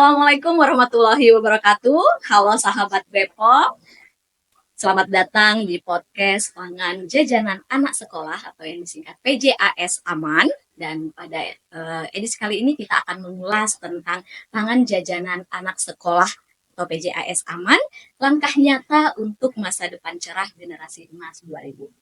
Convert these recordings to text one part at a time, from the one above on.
Assalamualaikum warahmatullahi wabarakatuh. Halo sahabat Bepom, selamat datang di podcast Pangan Jajanan Anak Sekolah atau yang disingkat PJAS Aman. Dan pada edisi kali ini kita akan mengulas tentang pangan jajanan anak sekolah atau PJAS Aman, langkah nyata untuk masa depan cerah generasi emas 2005.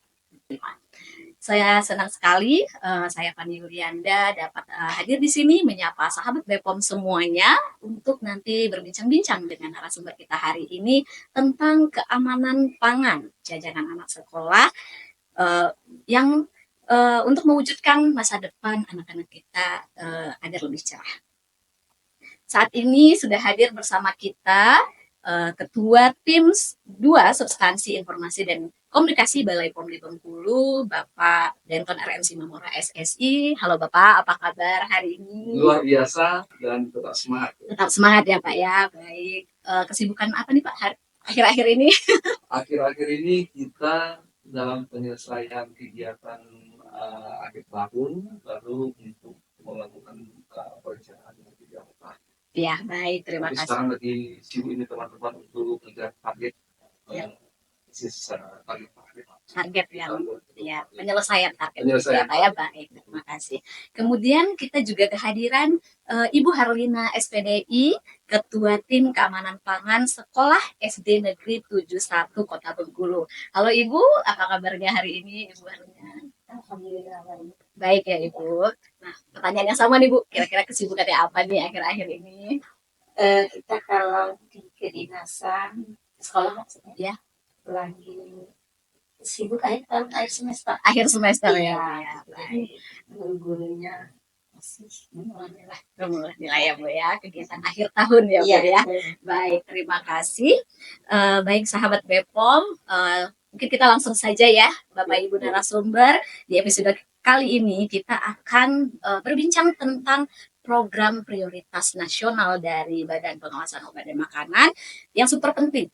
Saya senang sekali, saya Fani Yulianda dapat hadir di sini menyapa sahabat Bepom semuanya untuk nanti berbincang-bincang dengan narasumber kita hari ini tentang keamanan pangan jajanan anak sekolah uh, yang untuk mewujudkan masa depan anak-anak kita agar lebih cerah. Saat ini sudah hadir bersama kita Ketua Tim 2 Substansi Informasi dan Komunikasi Balai POM di Bengkulu, Bapak Denton RM Simamora SSI. Halo Bapak, apa kabar hari ini? Luar biasa dan tetap semangat. Tetap semangat ya Pak ya, baik. Kesibukan apa nih Pak akhir-akhir ini? Akhir-akhir ini kita dalam penyelesaian kegiatan akhir tahun, lalu untuk melakukan perencanaan kegiatan. Ya, baik, terima kasih. Sekarang lagi sibuk ini teman-teman untuk mengejar target target yang ya penyelesaian target ya Pak ya, baik, terima kasih. Kemudian kita juga kehadiran Ibu Harlina SPDI, Ketua Tim Keamanan Pangan Sekolah SD Negeri 71 Kota Bengkulu. Halo Ibu, apa kabarnya hari ini Ibu Harlina? Alhamdulillah baik. Baik ya Ibu. Nah, pertanyaan yang sama nih Bu, kira-kira kesibukannya apa nih akhir-akhir ini? Kita kalau di kedinasan sekolah maksudnya ya lagi sibuk akhir semester. Akhir semester ya. Guru-gurunya masih nilai ya Bu ya, kegiatan akhir tahun ya Bu ya. Baik, terima kasih. Baik sahabat Bepom, mungkin kita langsung saja ya Bapak Ibu narasumber. Di episode kali ini kita akan berbincang tentang program prioritas nasional dari Badan Pengawasan Obat dan Makanan yang super penting,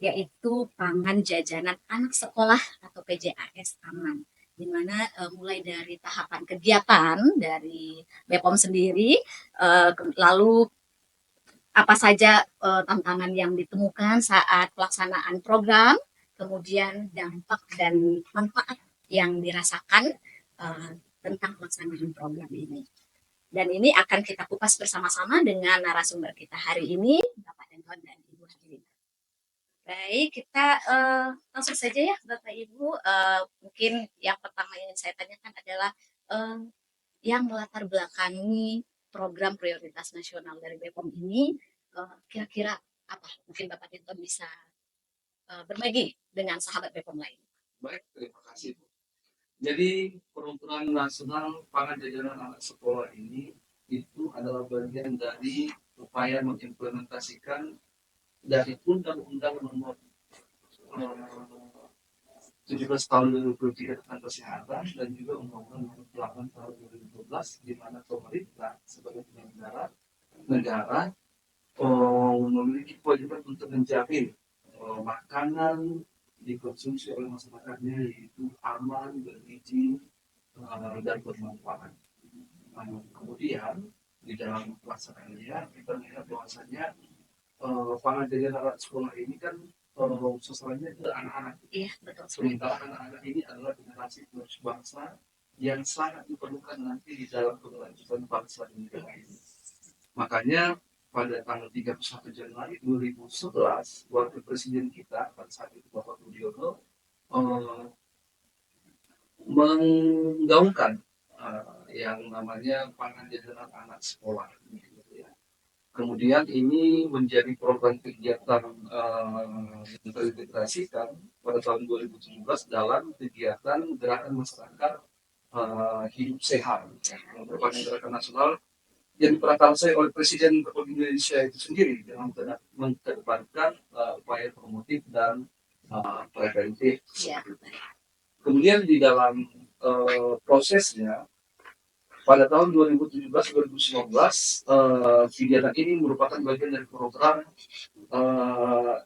yaitu pangan jajanan anak sekolah atau PJAS Aman, di mana mulai dari tahapan kegiatan dari Bepom sendiri, lalu apa saja tantangan yang ditemukan saat pelaksanaan program, kemudian dampak dan manfaat yang dirasakan tentang pelaksanaan program ini. Dan ini akan kita kupas bersama-sama dengan narasumber kita hari ini, Bapak Denton dan Ibu Harlina. Baik, kita langsung saja ya Bapak Ibu. Mungkin yang pertama yang saya tanyakan adalah yang melatar belakangi program prioritas nasional dari Bepom ini, kira-kira apa? Mungkin Bapak Denton bisa berbagi dengan sahabat Bepom lain. Baik, terima kasih Bu. Jadi program nasional pangan jajanan anak sekolah ini itu adalah bagian dari upaya mengimplementasikan dari Undang-Undang Nomor 17 tahun 2023 tentang kesehatan dan juga Undang-Undang Nomor 8 tahun 2012 di mana pemerintah sebagai penyelenggara negara memiliki kewajiban untuk menjamin makanan dikonsumsi oleh masyarakatnya yaitu aman, bergizi, dan bermanfaat. Kemudian di dalam pelaksanaannya kita melihat bahwasanya pangan jajanan anak sekolah ini kan sasarannya itu anak-anak. Iya, betul. Sementara anak-anak ini adalah generasi penerus bangsa yang sangat diperlukan nanti di dalam keberlanjutan bangsa dan negara ini. Makanya pada tanggal 31 Januari 2011, Wakil Presiden kita pada saat itu Bapak Budiono menggaungkan yang namanya pangan jajanan anak sekolah. Kemudian ini menjadi program kegiatan yang terintegrasikan pada tahun 2017 dalam kegiatan gerakan masyarakat hidup sehat, yang merupakan gerakan nasional yang diprakarsai oleh Presiden Republik Indonesia itu sendiri dalam mengedepankan upaya promotif dan preventif. Kemudian di dalam prosesnya pada tahun 2017-2019 kegiatan ini merupakan bagian dari program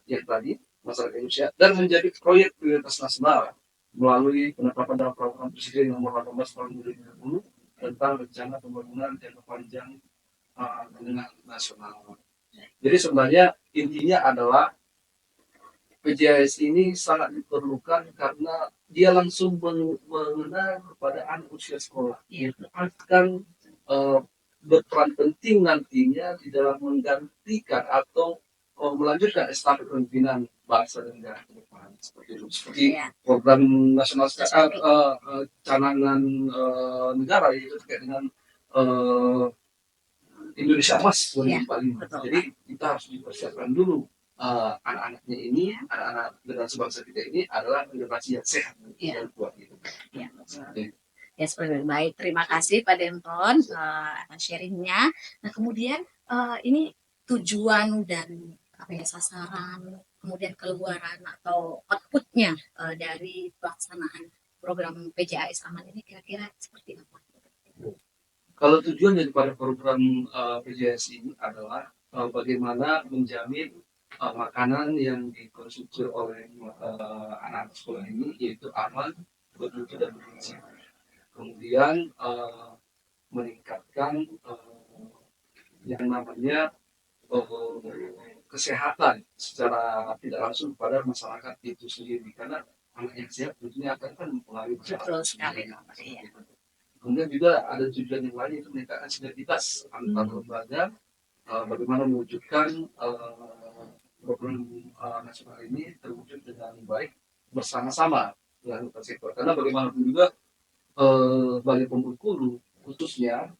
yang tadi masyarakat Indonesia dan menjadi proyek prioritas nasional melalui penetapan dalam program Presiden nomor 18 tahun 2020 tentang rencana pembangunan jangka panjang menengah nasional. Jadi sebenarnya intinya adalah PJS ini sangat diperlukan karena dia langsung mengena kepada anak usia sekolah. Iya. Itu akan eh, berperan penting nantinya di dalam menggantikan atau melanjutkan estafet kepemimpinan bangsa dan negara ke depan. Seperti itu. Seperti Iya. program nasional Nasional. canangan negara itu terkait dengan eh, Indonesia Emas Iya, 2045. betul. Jadi kita harus dipersiapkan dulu anak-anaknya ini, anak-anak generasi bangsa kita ini adalah generasi yang sehat Iya. dan kuat gitu. Iya. Seperti itu. Ya, seperti itu. Baik, terima kasih Pak Denton atas sharingnya. Nah, kemudian ini tujuan dan apa ya, sasaran, kemudian keluaran atau outputnya dari pelaksanaan program PJAS Aman ini kira-kira seperti apa? Kalau tujuan daripada program PJS ini adalah bagaimana menjamin makanan yang dikonsumsi oleh anak-anak sekolah ini yaitu aman, bermutu dan bergizi. Kemudian meningkatkan yang namanya kesehatan secara tidak langsung pada masyarakat itu sendiri karena anak yang sehat tentunya akan mempengaruhi Betul masyarakat sekali. sendiri. Iya. Kemudian juga ada tujuan yang lain yaitu meningkatkan sinergitas antar lembaga bagaimana mewujudkan program nasional ini terwujud dengan baik bersama-sama dengan lintas sektor karena bagaimanapun juga bagi pembengkulu khususnya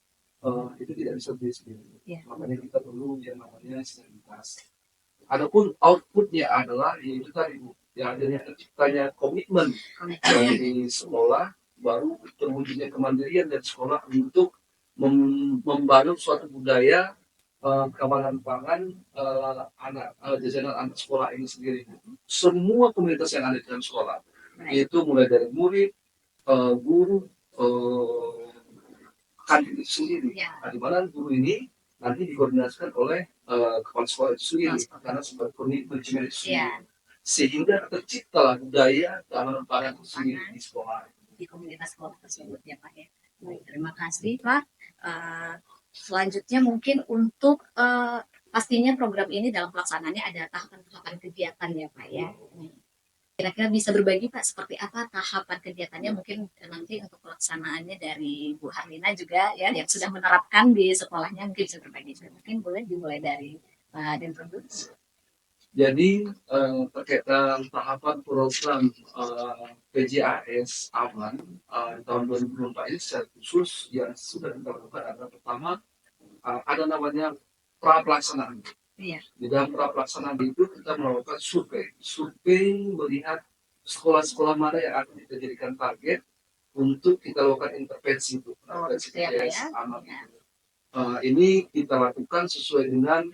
itu tidak bisa berdiri sendiri. Iya. Makanya kita perlu yang namanya sinergitas. Adapun outputnya adalah yaitu tadi Bu, yang adanya terciptanya komitmen dari sekolah baru terwujudnya kemandirian dari sekolah untuk membangun suatu budaya keamanan pangan jajanan anak sekolah ini sendiri. Semua komunitas yang ada di dalam sekolah, yaitu mulai dari murid, guru, kantin itu sendiri. Ya. Nah, di mana guru ini nanti dikoordinasikan oleh kepala sekolah itu sendiri karena sebagai komitmen itu sendiri. Sehingga terciptalah budaya keamanan pangan itu sendiri di sekolah. Di komunitas sekolah tersebut ya Pak ya. Baik, terima kasih Pak. Selanjutnya mungkin untuk pastinya program ini dalam pelaksanaannya ada tahapan-tahapan kegiatan ya Pak ya. Kira-kira bisa berbagi Pak seperti apa tahapan kegiatannya mungkin nanti untuk pelaksanaannya dari Bu Harlina juga ya yang sudah menerapkan di sekolahnya mungkin bisa berbagi. Mungkin boleh dimulai dari Pak Denton dulu. Jadi terkait dengan tahapan program PJAS Aman tahun 2024 ini secara khusus yang sudah kita lakukan adalah pertama ada namanya pra pelaksanaan. Iya. Di dalam pra pelaksanaan itu kita melakukan survei melihat sekolah-sekolah mana yang akan kita jadikan target untuk kita lakukan intervensi itu. Intervensi PJAS Aman. Ini kita lakukan sesuai dengan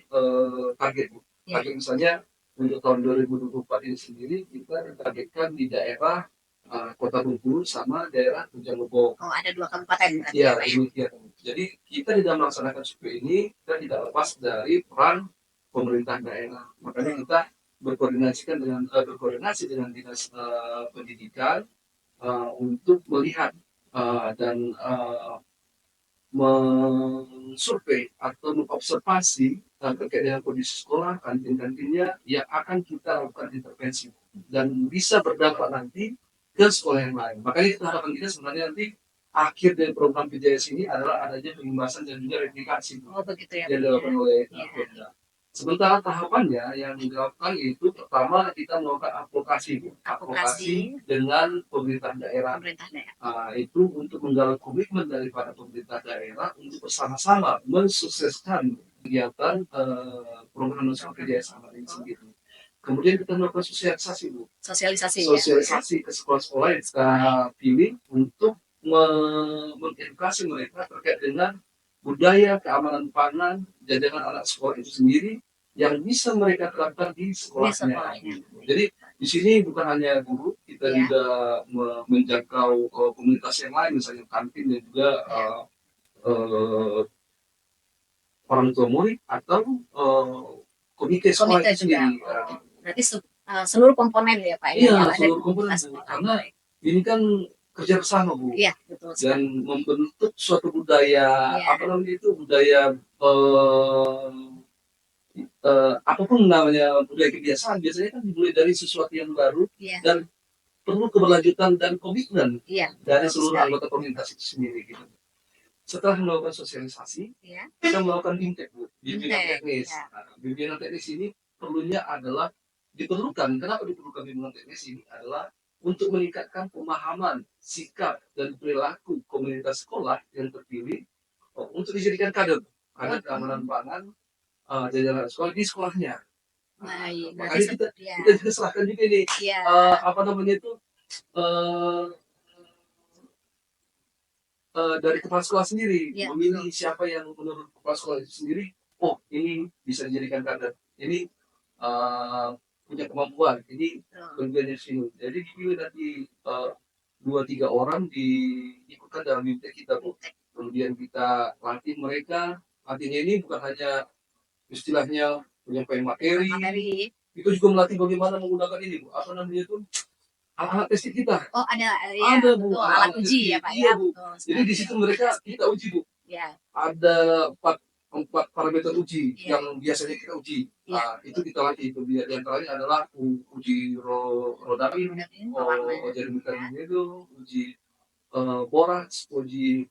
target. Target misalnya untuk tahun 2024 ini sendiri kita ditargetkan di daerah Kota Bengkulu sama daerah Puncak Lebong. Oh, ada 2 kabupaten berarti. Iya, demikian. Jadi kita di dalam melaksanakan survei ini kita tidak lepas dari peran pemerintah daerah. Makanya kita berkoordinasi dengan dinas pendidikan untuk melihat dan mensurvei atau mengobservasi terkait dengan kondisi sekolah, kantin-kantinnya yang akan kita lakukan intervensi dan bisa berdampak nanti ke sekolah yang lain. Makanya kita harapan kita sebenarnya nanti akhir dari program PJS ini adalah adanya pengemasan dan juga replikasi begitu ya, yang dilakukan oleh Pemda. Sementara tahapannya yang dilakukan itu pertama kita melakukan advokasi dengan pemerintah daerah. Itu untuk menggalang komitmen daripada pemerintah daerah untuk bersama-sama mensukseskan kegiatan program nasional PJAS Aman ini sendiri. Kemudian kita melakukan sosialisasi, Bu. Sosialisasi ke sekolah-sekolah yang kita pilih untuk mengedukasi mereka terkait dengan budaya keamanan pangan jajanan anak sekolah itu sendiri yang bisa mereka terapkan di sekolahnya. Jadi di sini bukan hanya guru, kita juga menjangkau komunitas yang lain, misalnya kantin dan juga orang tua murid atau komite sekolah itu sendiri. Berarti seluruh komponen ya Pak? Iya, seluruh komponen. Karena ini kan kerja bersama Bu, betul, dan membentuk suatu budaya apa namanya itu budaya apapun namanya budaya kebiasaan biasanya kan dimulai dari sesuatu yang baru Iya, dan perlu keberlanjutan dan komitmen iya, dari betul seluruh sekali. anggota komunitas itu sendiri gitu. Setelah melakukan sosialisasi, Iya, kita melakukan BIMTEK, Bu, bimbingan intek, teknis. ya. Nah, bimbingan teknis ini perlunya adalah diperlukan. Kenapa diperlukan bimbingan teknis ini adalah untuk meningkatkan pemahaman, sikap, dan perilaku komunitas sekolah yang terpilih untuk dijadikan kader keamanan pangan jajaran sekolah di sekolahnya. Nah, Baik, berarti makanya kita ya, kita juga serahkan juga ini ya, apa namanya itu eh, dari kepala sekolah sendiri ya, memilih betul. siapa yang menurut kepala sekolah itu sendiri, oh ini bisa dijadikan kader, ini punya kemampuan, ini Betul. bergerak sini. Jadi dipilih nanti 2-3 orang diikutkan dalam BIMTEK kita, Bu. Intek. Kemudian kita latih mereka, latihnya ini bukan hanya istilahnya penyampaian Penyampaian materi, materi. itu juga melatih bagaimana menggunakan ini, Bu. Apa namanya itu? Alat-alat testing kita. Oh, ada, ya, Ada, Bu, betul. Alat alat-alat uji ya, testing. Pak Iya, ya, Bu. betul Jadi di sekali. situ mereka Testing. kita uji, Bu. Ya, Ada empat parameter uji ya, yang biasanya kita uji. ya. Itu kita latih itu. Di antaranya adalah uji rodamin, Kemudian pewarna, jarum ya. itu, uji borax, uji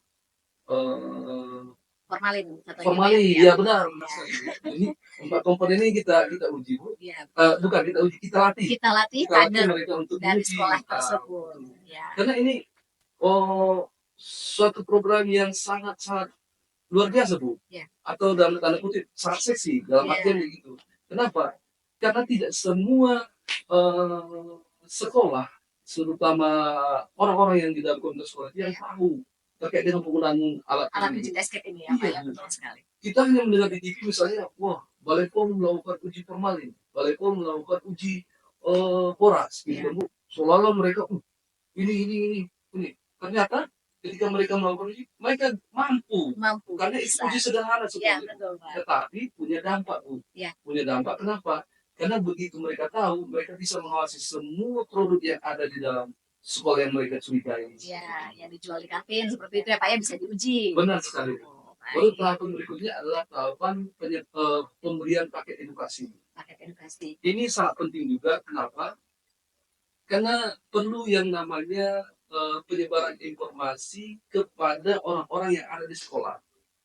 eh, Formalin contohnya, Pak ya. formalin. Ya, Ya betul. benar, benar Ya, sekali. Jadi empat komponen ini kita uji, Bu. ya. Bukan kita uji, kita latih. Kita latih Kita latih kader mereka untuk dari menguji. sekolah tersebut. Ya, Karena ini suatu program yang sangat-sangat luar biasa, Bu. ya, Atau dalam tanda kutip sangat seksi dalam artian ya, begitu. Kenapa? Karena tidak semua sekolah, terutama orang-orang yang di dalam komunitas sekolah yang tahu terkait dengan penggunaan alat alat ini. uji test kit ini ya, Pak Iya, ya, Bu. betul sekali. Kita hanya mendengar di TV misalnya, wah, Balai POM melakukan uji formalin, Balai POM melakukan uji boras, gitu Ya, kan, Bu. Seolah-olah mereka, ini. Ternyata ketika mereka melakukan uji, mereka mampu. mampu, Karena itu bisa. uji sederhana Ya, sebetulnya. betul, Pak. Tetapi punya dampak, Bu. Ya, Punya dampak kenapa? Karena begitu mereka tahu, mereka bisa mengawasi semua produk yang ada di dalam sekolah yang mereka curigai. ya, yang dijual di kantin seperti itu ya, Pak ya, bisa diuji. Benar sekali. Oh, Baru baik. tahapan berikutnya adalah tahapan pemberian paket edukasi. Paket edukasi. Ini sangat penting juga. Kenapa? Karena perlu yang namanya penyebaran informasi kepada orang-orang yang ada di sekolah.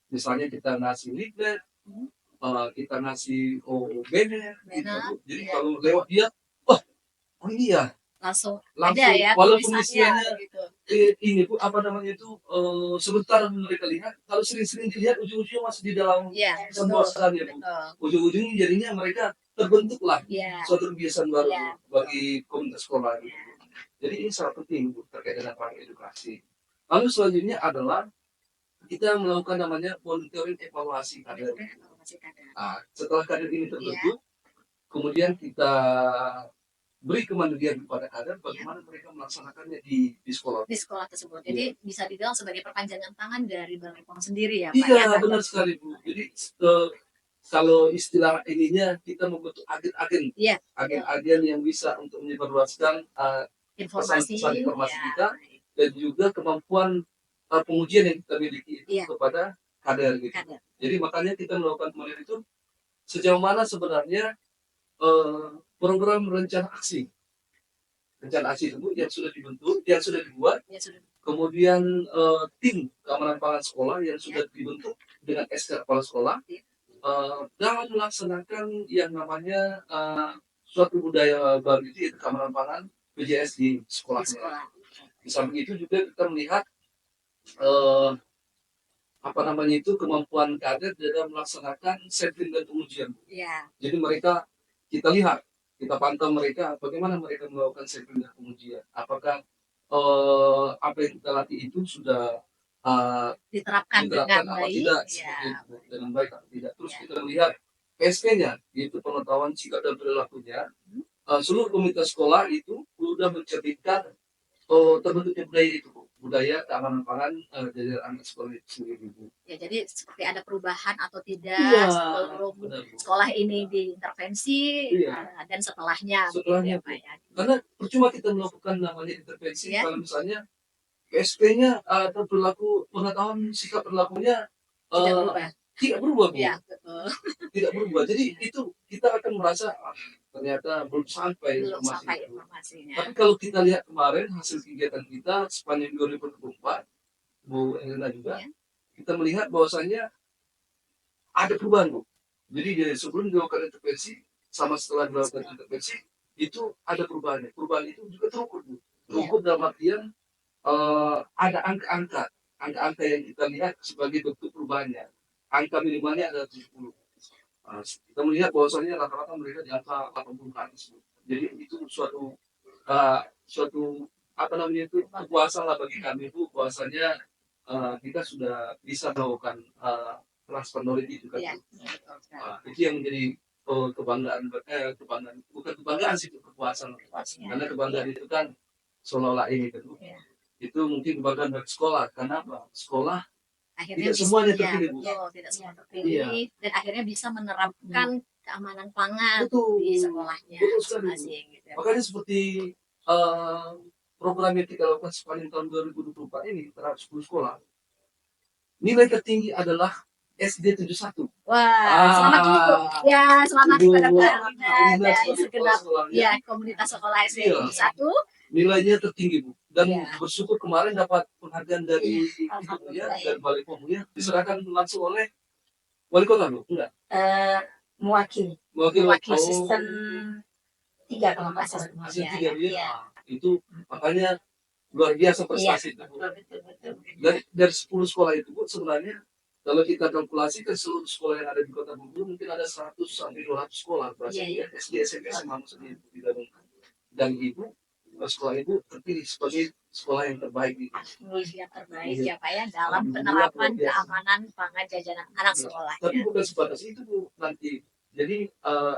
Misalnya kita ngasih leaflet, Hmm, kita ngasih banner, gitu. Benar. Jadi Ya, kalau lewat dia, wah, oh iya, langsung ada langsung ya walaupun tulisannya istilahnya gitu. ini Bu, apa namanya itu sebentar mereka lihat, kalau sering-sering dilihat ujung-ujungnya masih di dalam Iya, pesan betul, bosan ya Bu. betul. Ujung-ujungnya jadinya mereka terbentuklah Iya, suatu kebiasaan baru iya, Bu, betul. bagi komunitas sekolah gitu. Iya, Jadi ini sangat penting Bu terkait dengan paket edukasi. Lalu selanjutnya adalah kita melakukan namanya monitoring evaluasi kader. udah masih ada. Nah, setelah kader ini Iya, terbentuk, kemudian kita beri kemandirian kepada kader iya, bagaimana mereka melaksanakannya di sekolah. di sekolah tersebut. Iya. Jadi bisa dibilang sebagai perpanjangan tangan dari Balai POM sendiri ya, Pak ya. Iya, kader. benar sekali Bu. Jadi kalau istilah ininya kita membentuk agen-agen, Iya, agen-agen yang bisa untuk menyebarluaskan informasi, pesan-pesan informasi ya, kita dan juga kemampuan pengujian yang kita miliki itu iya, kepada kader gitu. kader. Jadi makanya kita melakukan kemarin itu sejauh mana sebenarnya program rencana aksi tersebut yang sudah dibentuk, yang sudah dibuat, Ya sudah. kemudian tim keamanan pangan sekolah yang sudah dibentuk dengan SK kepala sekolah Iya. dalam melaksanakan yang namanya suatu budaya baru itu yaitu keamanan pangan BJS di Di sekolahnya. sekolah. Di samping itu juga kita melihat eh, apa namanya itu kemampuan kader dalam melaksanakan sampling dan pengujian. Iya, Jadi mereka kita lihat, kita pantau mereka bagaimana mereka melakukan sampling dan pengujian. Apakah apa yang kita latih itu sudah diterapkan dengan diterapkan apa baik. tidak, Ya, seperti itu, dengan baik atau tidak. Terus ya. kita melihat PSP-nya, yaitu pengetahuan sikap dan perilakunya. Seluruh komunitas sekolah itu sudah mencerminkan terbentuknya budaya itu, Bu. Budaya keamanan pangan dari anak sekolah itu sendiri, Bu. Ya, jadi seperti ada perubahan atau tidak Iya, sebelum benar, Bu. sekolah ini diintervensi Iya. dan setelahnya, Setelahnya, begitu ya, Pak ya. karena percuma kita melakukan namanya intervensi Iya. kalau misalnya PSP-nya atau perilaku pengetahuan sikap perilakunya Tidak berubah. tidak berubah, Bu. Ya, betul. Tidak berubah. Jadi itu kita akan merasa ternyata belum sampai Belum informasi sampai itu. informasinya. Tapi kalau kita lihat kemarin hasil kegiatan kita sepanjang 2024, Bu Elena juga, Ya. kita melihat bahwasanya ada perubahan, Bu. Jadi dari sebelum dilakukan intervensi sama setelah dilakukan intervensi itu ada perubahannya. Perubahan itu juga terukur, Bu. Terukur dalam artian ada angka-angka yang kita lihat sebagai bentuk perubahannya. Angka minimalnya adalah 70. Kita melihat bahwasanya rata-rata mereka di angka 80 ke atas. Jadi itu suatu apa namanya itu kepuasan lah bagi kami, Bu, bahwasanya kita sudah bisa melakukan transfer knowledge itu kan. Ya, betul sekali. Itu yang menjadi kebanggaan, bukan kebanggaan sih, itu kepuasan. Karena kebanggaan itu kan seolah-olah ini kan, Bu. Ya. Itu mungkin kebanggaan dari sekolah. Karena apa? Sekolah Akhirnya tidak semuanya ya, terpilih, Bu. betul, tidak semua terpilih Iya. dan akhirnya bisa menerapkan keamanan pangan Betul. di sekolahnya Betul sekali, Bu. masing-masing gitu ya. Makanya seperti eh, program yang kita lakukan sepanjang tahun 2024 ini terhadap 10 sekolah, nilai tertinggi adalah SD 71. Wah, selamat dulu Bu. Ya, selamat Ibu kepada Mbak Alina Alina dan sebagai kepala segenap sekolahnya, ya komunitas sekolah SD Iya. 1. nilainya tertinggi, Bu. Dan Iya. bersyukur kemarin dapat penghargaan dari dari Balai Pom ya, diserahkan langsung oleh wali kota, Bu. Enggak. Mewakili Mewakili asisten 3 kalau nggak salah. Asisten Ya, 3 dia. ya. Itu makanya luar biasa prestasi itu, Bu. Betul. Dari 10 sekolah itu, Bu, sebenarnya kalau kita kalkulasi ke seluruh sekolah yang ada di Kota Bengkulu mungkin ada 100 sampai 200 sekolah berarti Iya, SD, SMP, SMA maksudnya itu digabungkan. Dan Ibu sekolah Ibu terpilih sebagai sekolah yang terbaik di yang terbaik Iya. ya Pak ya dalam Alhamdulillah, penerapan luar biasa. keamanan pangan jajanan anak Iya. sekolah. Tapi bukan sebatas itu, Bu, nanti. Jadi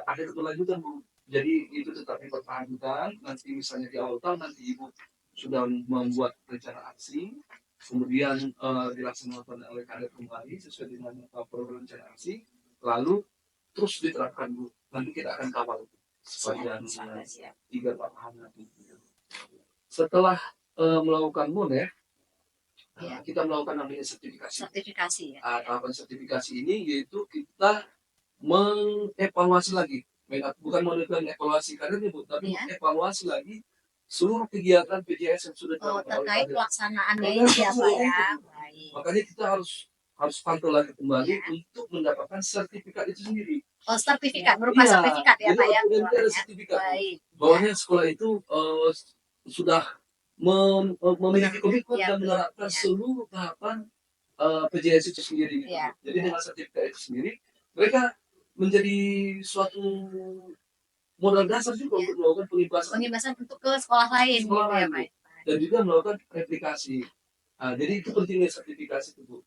ada keberlanjutan, Bu. Jadi itu tetap dipertahankan. Nanti misalnya di awal tahun nanti Ibu sudah membuat rencana aksi, kemudian dilaksanakan oleh kader kembali sesuai dengan program rencana aksi, lalu terus diterapkan, Bu. Nanti kita akan kawal sepanjang 3-4 tahun nanti. Setelah melakukan MONEF, kita melakukan namanya sertifikasi. Sertifikasi ya. Tahapan sertifikasi ini yaitu kita mengevaluasi lagi, bukan melakukan evaluasi kadernya, Bu, tapi Iya. evaluasi lagi seluruh kegiatan PJS yang sudah Oh, dilakukan oleh terkait kader. pelaksanaannya ini ya Pak ya. Baik. Makanya kita harus pantau lagi kembali untuk mendapatkan sertifikat itu sendiri. Oh, sertifikat berupa Iya, sertifikat ya jadi Pak ya. nanti ada keluarnya. sertifikat, Bu. Baik. Bahwanya sekolah itu sudah memiliki komitmen Iya, dan betul. menerapkan Iya. seluruh tahapan PJS itu sendiri. Gitu. Iya. Jadi dengan sertifikat itu sendiri, mereka menjadi suatu modal dasar juga untuk melakukan Pengibasan untuk ke sekolah lain Sekolah gitu ya lain, Pak. Bu. Dan juga melakukan replikasi. Jadi itu pentingnya sertifikasi itu, Bu.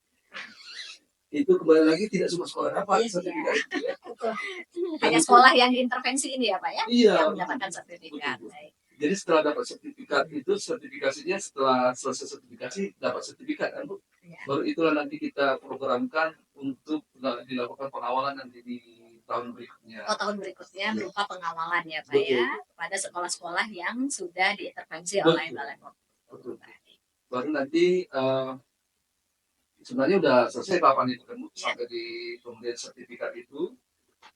Itu kembali lagi tidak semua sekolah dapat sertifikat itu ya. Hanya sekolah yang intervensi ini ya Pak ya, Iya, yang mendapatkan sertifikat. betul, Bu. Baik. Jadi setelah dapat sertifikat itu, sertifikasinya setelah selesai sertifikasi dapat sertifikat kan, Bu. Iya. Baru itulah nanti kita programkan untuk dilakukan pengawalan nanti di tahun berikutnya. Oh, tahun berikutnya berupa pengawalan ya Pak Betul. ya kepada sekolah-sekolah yang sudah diintervensi Betul. oleh Balai Pom. Betul. Baru nanti sebenarnya udah selesai tahapan itu kan, Bu, sampai di pemberian sertifikat itu.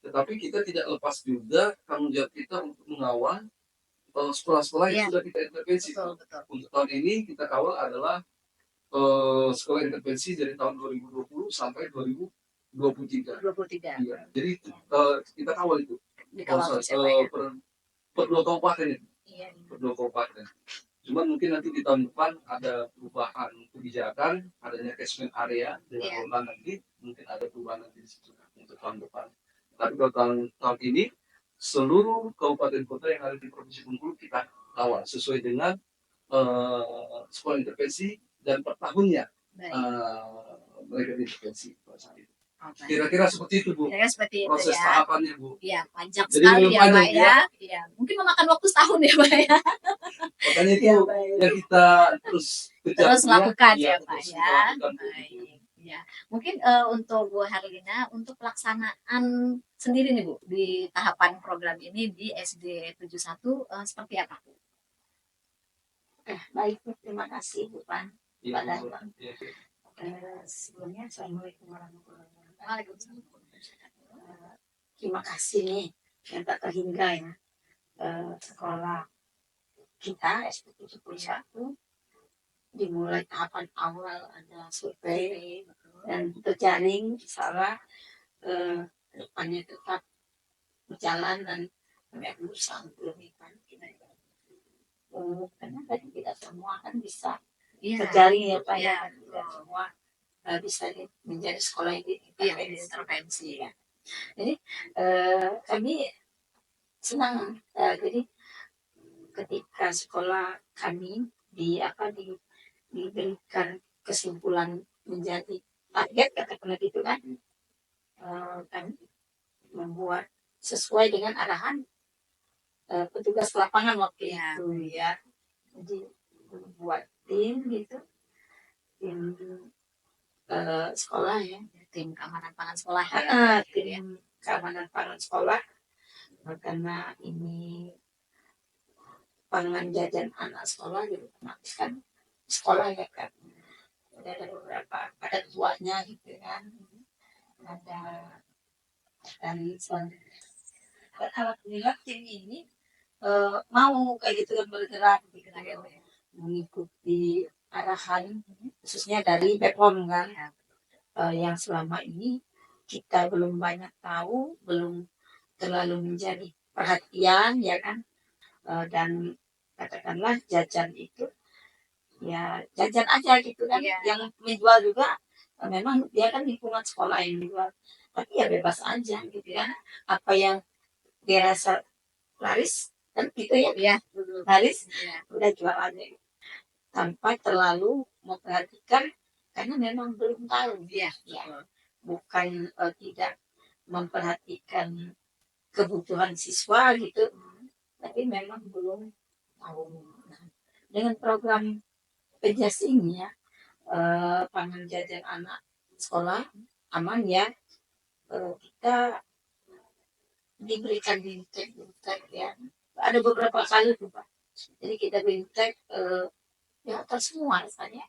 Tetapi kita tidak lepas juga tanggung jawab kita untuk mengawal sekolah-sekolah yang Iya. sudah kita intervensi. Betul. Untuk tahun ini kita kawal adalah sekolah intervensi dari tahun 2020 sampai 2023. 23. Iya. Jadi kita kawal itu. Dikawal terus ya Pak ya. Per 2 kabupaten itu. Iya. Per 2 kabupaten. Cuman mungkin nanti di tahun depan ada perubahan kebijakan, adanya catchment area dengan Iya. Roland nanti, mungkin ada perubahan nanti di situ untuk tahun depan. Tapi kalau tahun ini seluruh kabupaten kota yang ada di Provinsi Bengkulu kita kawal sesuai dengan sekolah intervensi dan per tahunnya Baik. mereka diintervensi pada saat itu. Oh, baik. Kira-kira seperti itu, Bu. Kira-kira seperti itu Proses ya. tahapannya, Bu. Iya, panjang Jadi sekali memang ya panjang, Pak ya. Iya. Mungkin memakan waktu setahun ya Pak ya. Makanya itu Iya, baik. yang kita terus kejar, Terus lakukan Iya, ya Pak terus ya. kita lakukan, Bu. Baik. Ya, mungkin untuk Bu Herlina untuk pelaksanaan sendiri nih Bu di tahapan program ini di SD 71 seperti apa Bu? Baik, terima kasih Bu Pan. Iya, Pada Bu. Iya. sebelumnya Assalamualaikum warahmatullahi wabarakatuh. Waalaikumsalam. Terima kasih nih yang tak terhingga ya, sekolah kita SP71 dimulai tahapan awal ada survei dan terjaring salah depannya tetap berjalan dan kami akan berusaha untuk lebih baik. Karena tadi kita semua kan bisa Iya. terjaring ya Pak Iya. ya, kita semua bisa menjadi sekolah yang Iya, intervensi. ya. Jadi kami senang, jadi ketika sekolah kami diberikan kesimpulan menjadi target katakanlah gitu kan, kami membuat sesuai dengan arahan petugas lapangan waktu itu ya. Jadi membuat tim gitu, tim sekolah ya, Tim keamanan pangan sekolah. tim keamanan pangan sekolah, karena ini pangan jajan anak sekolah gitu, otomatis kan sekolah ya kan, ada beberapa ada tuanya gitu kan, ada dan alhamdulillah tim ini mau kayak gitu kan bergerak gitu kan, mengikuti arahan khususnya dari BPOM kan, yang selama ini kita belum banyak tahu, belum terlalu menjadi perhatian ya kan, dan katakanlah jajan itu ya jajan aja gitu kan, yang menjual juga memang dia kan lingkungan sekolah yang menjual, tapi ya bebas aja gitu kan, apa yang dia rasa laris kan gitu ya, laris udah jual aja tanpa terlalu memperhatikan, karena memang belum tahu ya, bukan tidak memperhatikan kebutuhan siswa gitu, tapi memang belum tahu. Nah, dengan program PEJAS ini ya, pangan jajan anak sekolah aman ya, kita diberikan bintek ya, ada beberapa kali tuh Pak, jadi kita bintek di atas semua rasanya,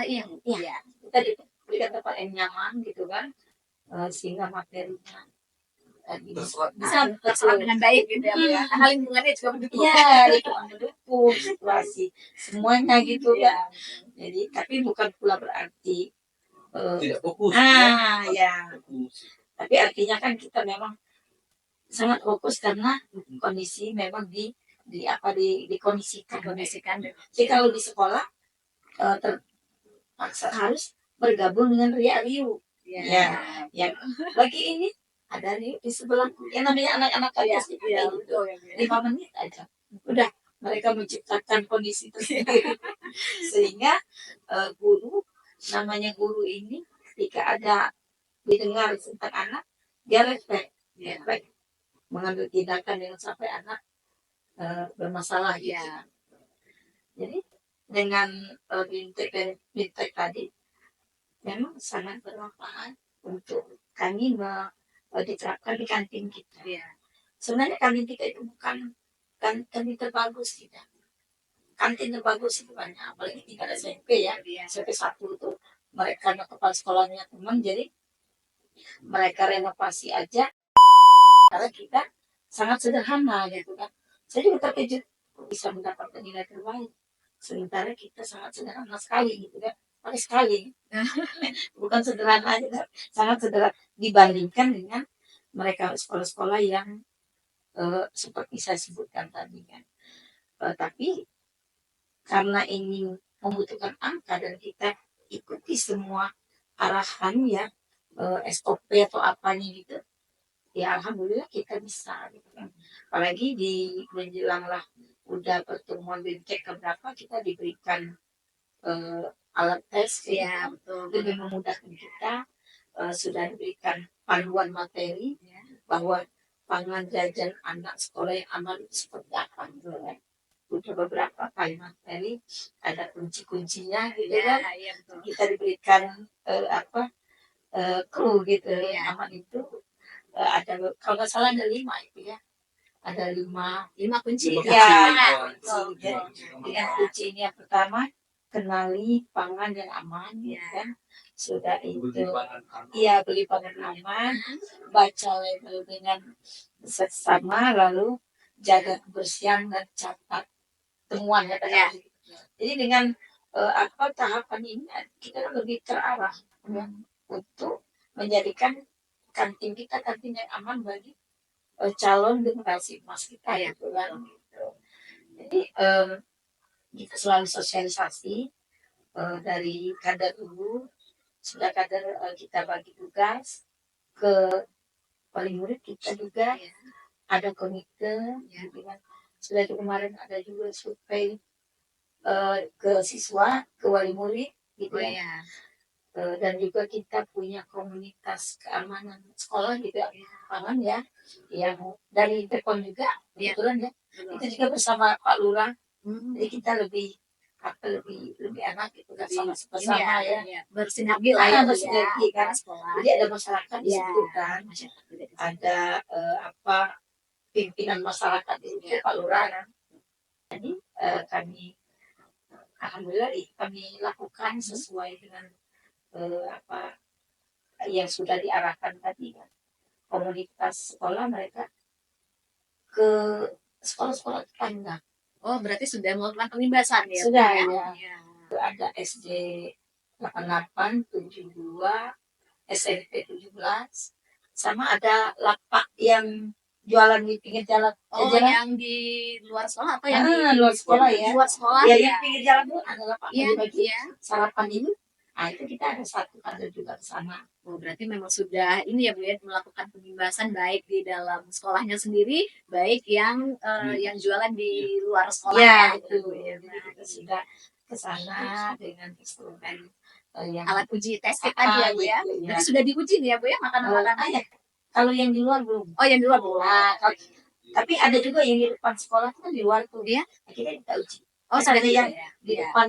iya kita diberikan tempat yang nyaman gitu kan, sehingga materinya bisa terserap dengan baik gitu ya. Karena lingkungannya juga mendukung. Iya, lingkungan mendukung, situasi semuanya gitu ya. Jadi tapi bukan pula berarti Tidak fokus. ya. Tapi artinya kan kita memang sangat fokus karena kondisi memang dikondisikan. Jadi kalau di sekolah terpaksa harus bergabung dengan Ria Riu. Ya, yang lagi ini ada di sebelah yang namanya anak-anak kelas itu 5 menit aja udah mereka menciptakan kondisi tersendiri sehingga namanya guru ini ketika ada didengar tentang anak dia refleks mengambil tindakan dengan sampai anak bermasalah gitu. Jadi dengan bintek tadi memang sangat bermanfaat untuk kami diterapkan di kantin kita. Sebenarnya kantin kita itu bukan kantin terbagus tidak. Kantin terbagus itu banyak, apalagi tingkat SMP ya, SMP 1 itu mereka kepala sekolahnya teman, jadi mereka renovasi aja karena kita sangat sederhana gitu kan. Saya juga terkejut bisa mendapatkan nilai terbaik, sementara kita sangat sederhana sekali gitu kan, paling sekali bukan sederhana aja, sangat sederhana dibandingkan dengan mereka sekolah-sekolah yang seperti saya sebutkan tadi kan. Tapi karena ini membutuhkan angka dan kita ikuti semua arahan ya, SOP atau apanya gitu, ya alhamdulillah kita bisa gitu kan. Apalagi di menjelanglah udah pertemuan BMCEK keberapa kita diberikan alat tes ya, betul, lebih memudahkan kita, sudah diberikan panduan materi bahwa pangan jajan anak sekolah yang aman itu seperti apa gitu kan. Udah beberapa kali materi ada kunci-kuncinya gitu kan, kita diberikan clue gitu aman itu, ada kalau nggak salah ada 5 itu ya, ada 5 kunci ya, dengan kunci ini yang pertama kenali pangan yang aman, ya kan. Sudah Beli itu, pangan aman. iya beli pangan aman, baca label dengan seksama, lalu jaga kebersihan dan catat temuannya. Ya. Jadi dengan apa tahapan ini kita lebih terarah ya, untuk menjadikan kantin kita kantin yang aman bagi calon generasi emas kita ya kan. Jadi kita selalu sosialisasi dari kader dulu, sudah kader kita bagi tugas ke wali murid kita juga ada komite, gitu kan. Sudah itu kemarin ada juga survei ke siswa, ke wali murid, gitu ya. Dan juga kita punya komunitas keamanan sekolah gitu ya, pangan ya, yang dari Tekon juga kebetulan ya. Itu juga bersama Pak Lurah. Jadi kita lebih lebih enak gitu kan, sama ya. Bersinergi lah ya, bersinergi kan. sekolah. Jadi ada masyarakat di situ kan, ada apa pimpinan masyarakat itu Pak Lurah kan. Jadi kami alhamdulillah kami lakukan sesuai dengan apa yang sudah diarahkan tadi kan. Komunitas sekolah mereka ke sekolah-sekolah tetangga. Oh, berarti sudah melakukan pengimbasan ya? Sudah ya. Ada SD 88, 72, SMP 17, sama ada lapak yang jualan di pinggir jalan. Oh, yang di luar sekolah atau yang di luar sekolah ya? Luar sekolah Ya, ya. yang pinggir jalan itu ada lapak bagi Iya. sarapan itu. Nah, itu kita ada satu kader juga ke sana. Oh, berarti memang sudah ini ya Bu ya, melakukan pengimbasan baik di dalam sekolahnya sendiri, baik yang yang jualan di luar sekolah. Ya, gitu, itu. ya. Jadi kita sudah ke sana dengan instrumen yang Alat uji tes tadi ya Bu ya. gitu, Berarti sudah diuji nih ya Bu ya makanan-makanan. ya. Kalau yang di luar belum. Oh, yang di luar belum. Nah, tapi ada juga yang di depan sekolah kan di luar tuh. Iya. Kita uji. Oh, ada yang ya. di depan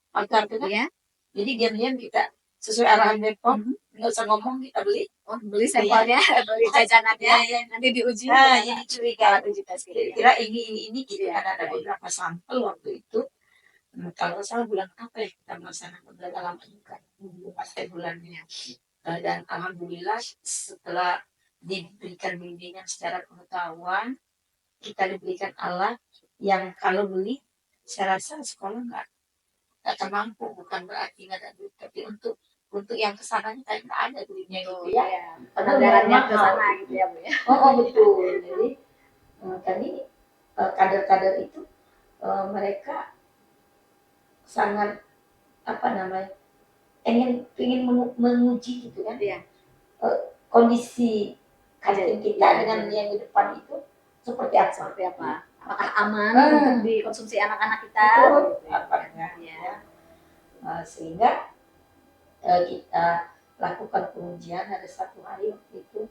pagar tuh kan. Iya. Jadi diam-diam kita sesuai arahan Bepom, nggak usah ngomong kita beli. Oh, beli sampelnya, beli jajanannya, nanti diuji. Nah, jadi curiga. Uji tes Kira ini gitu kan ada beberapa sampel waktu itu. Kalau salah bulan apa ya kita melaksanakan bulan lama juga, pas bulannya. Dan alhamdulillah setelah diberikan bimbingan secara pengetahuan, kita diberikan alat yang kalau beli, saya rasa sekolah nggak akan mampu, bukan berarti nggak ada duit, tapi untuk yang kesananya kayak nggak ada duitnya gitu ya. Anggarannya ke sana gitu ya Bu ya. Oh betul. Jadi kami kader-kader itu mereka sangat apa namanya ingin menguji gitu kan. Kondisi kantin kita dengan yang di depan itu seperti apa? Apakah aman untuk dikonsumsi anak-anak kita? Sehingga kita lakukan pengujian. Ada satu hari waktu itu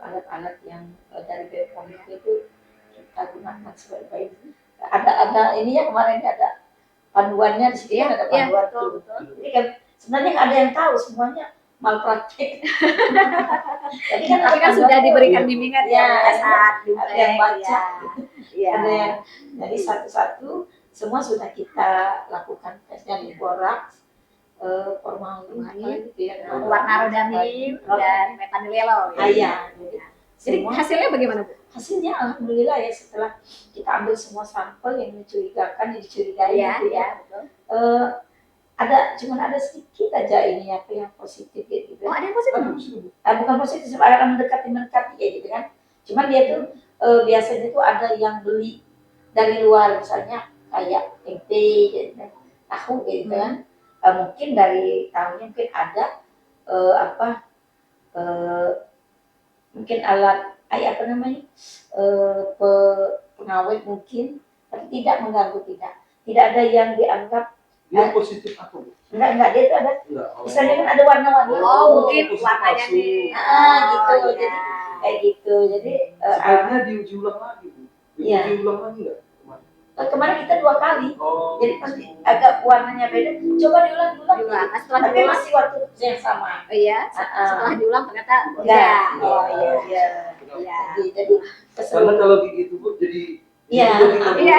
alat-alat yang dari Bepom itu kita gunakan sebaik-baik. Ada ininya kemarin ada panduannya di situ ya, ada panduan tuh. Jadi kan sebenarnya nggak ada yang tahu, semuanya malpraktik. Tapi kan sudah diberikan bimbingan ya, saat ada yang baca, ya. ada yang jadi satu-satu semua sudah kita lakukan tesnya di boraks, formalin, gitu ya, warna rodamin dan metanilelo. Jadi hasilnya bagaimana Bu? Hasilnya alhamdulillah ya, setelah kita ambil semua sampel yang mencurigakan, yang dicurigai gitu ya. Ada sedikit aja ini apa yang positif gitu. Oh, ada yang positif? Bukan positif, akan mendekati ya gitu kan. Cuman dia tuh biasanya tuh ada yang beli dari luar, misalnya kayak tempe, gitu kan, tahu gitu kan. Mungkin dari tahunya mungkin ada mungkin alat apa namanya pengawet mungkin, tapi tidak mengganggu, tidak ada yang dianggap yang positif apa? Enggak, dia itu ada. Misalnya kan ada warna-warni. Oh, mungkin warnanya nih. Gitu. Jadi kayak gitu. Jadi sebenarnya diuji ulang lagi. Diuji ulang lagi enggak? Kemarin kita 2 kali. Jadi pasti agak warnanya beda. Coba diulang. Tapi masih waktu yang sama. Iya. Setelah diulang ternyata enggak. Iya. Jadi karena kalau begitu Bu, jadi Iya, Iya.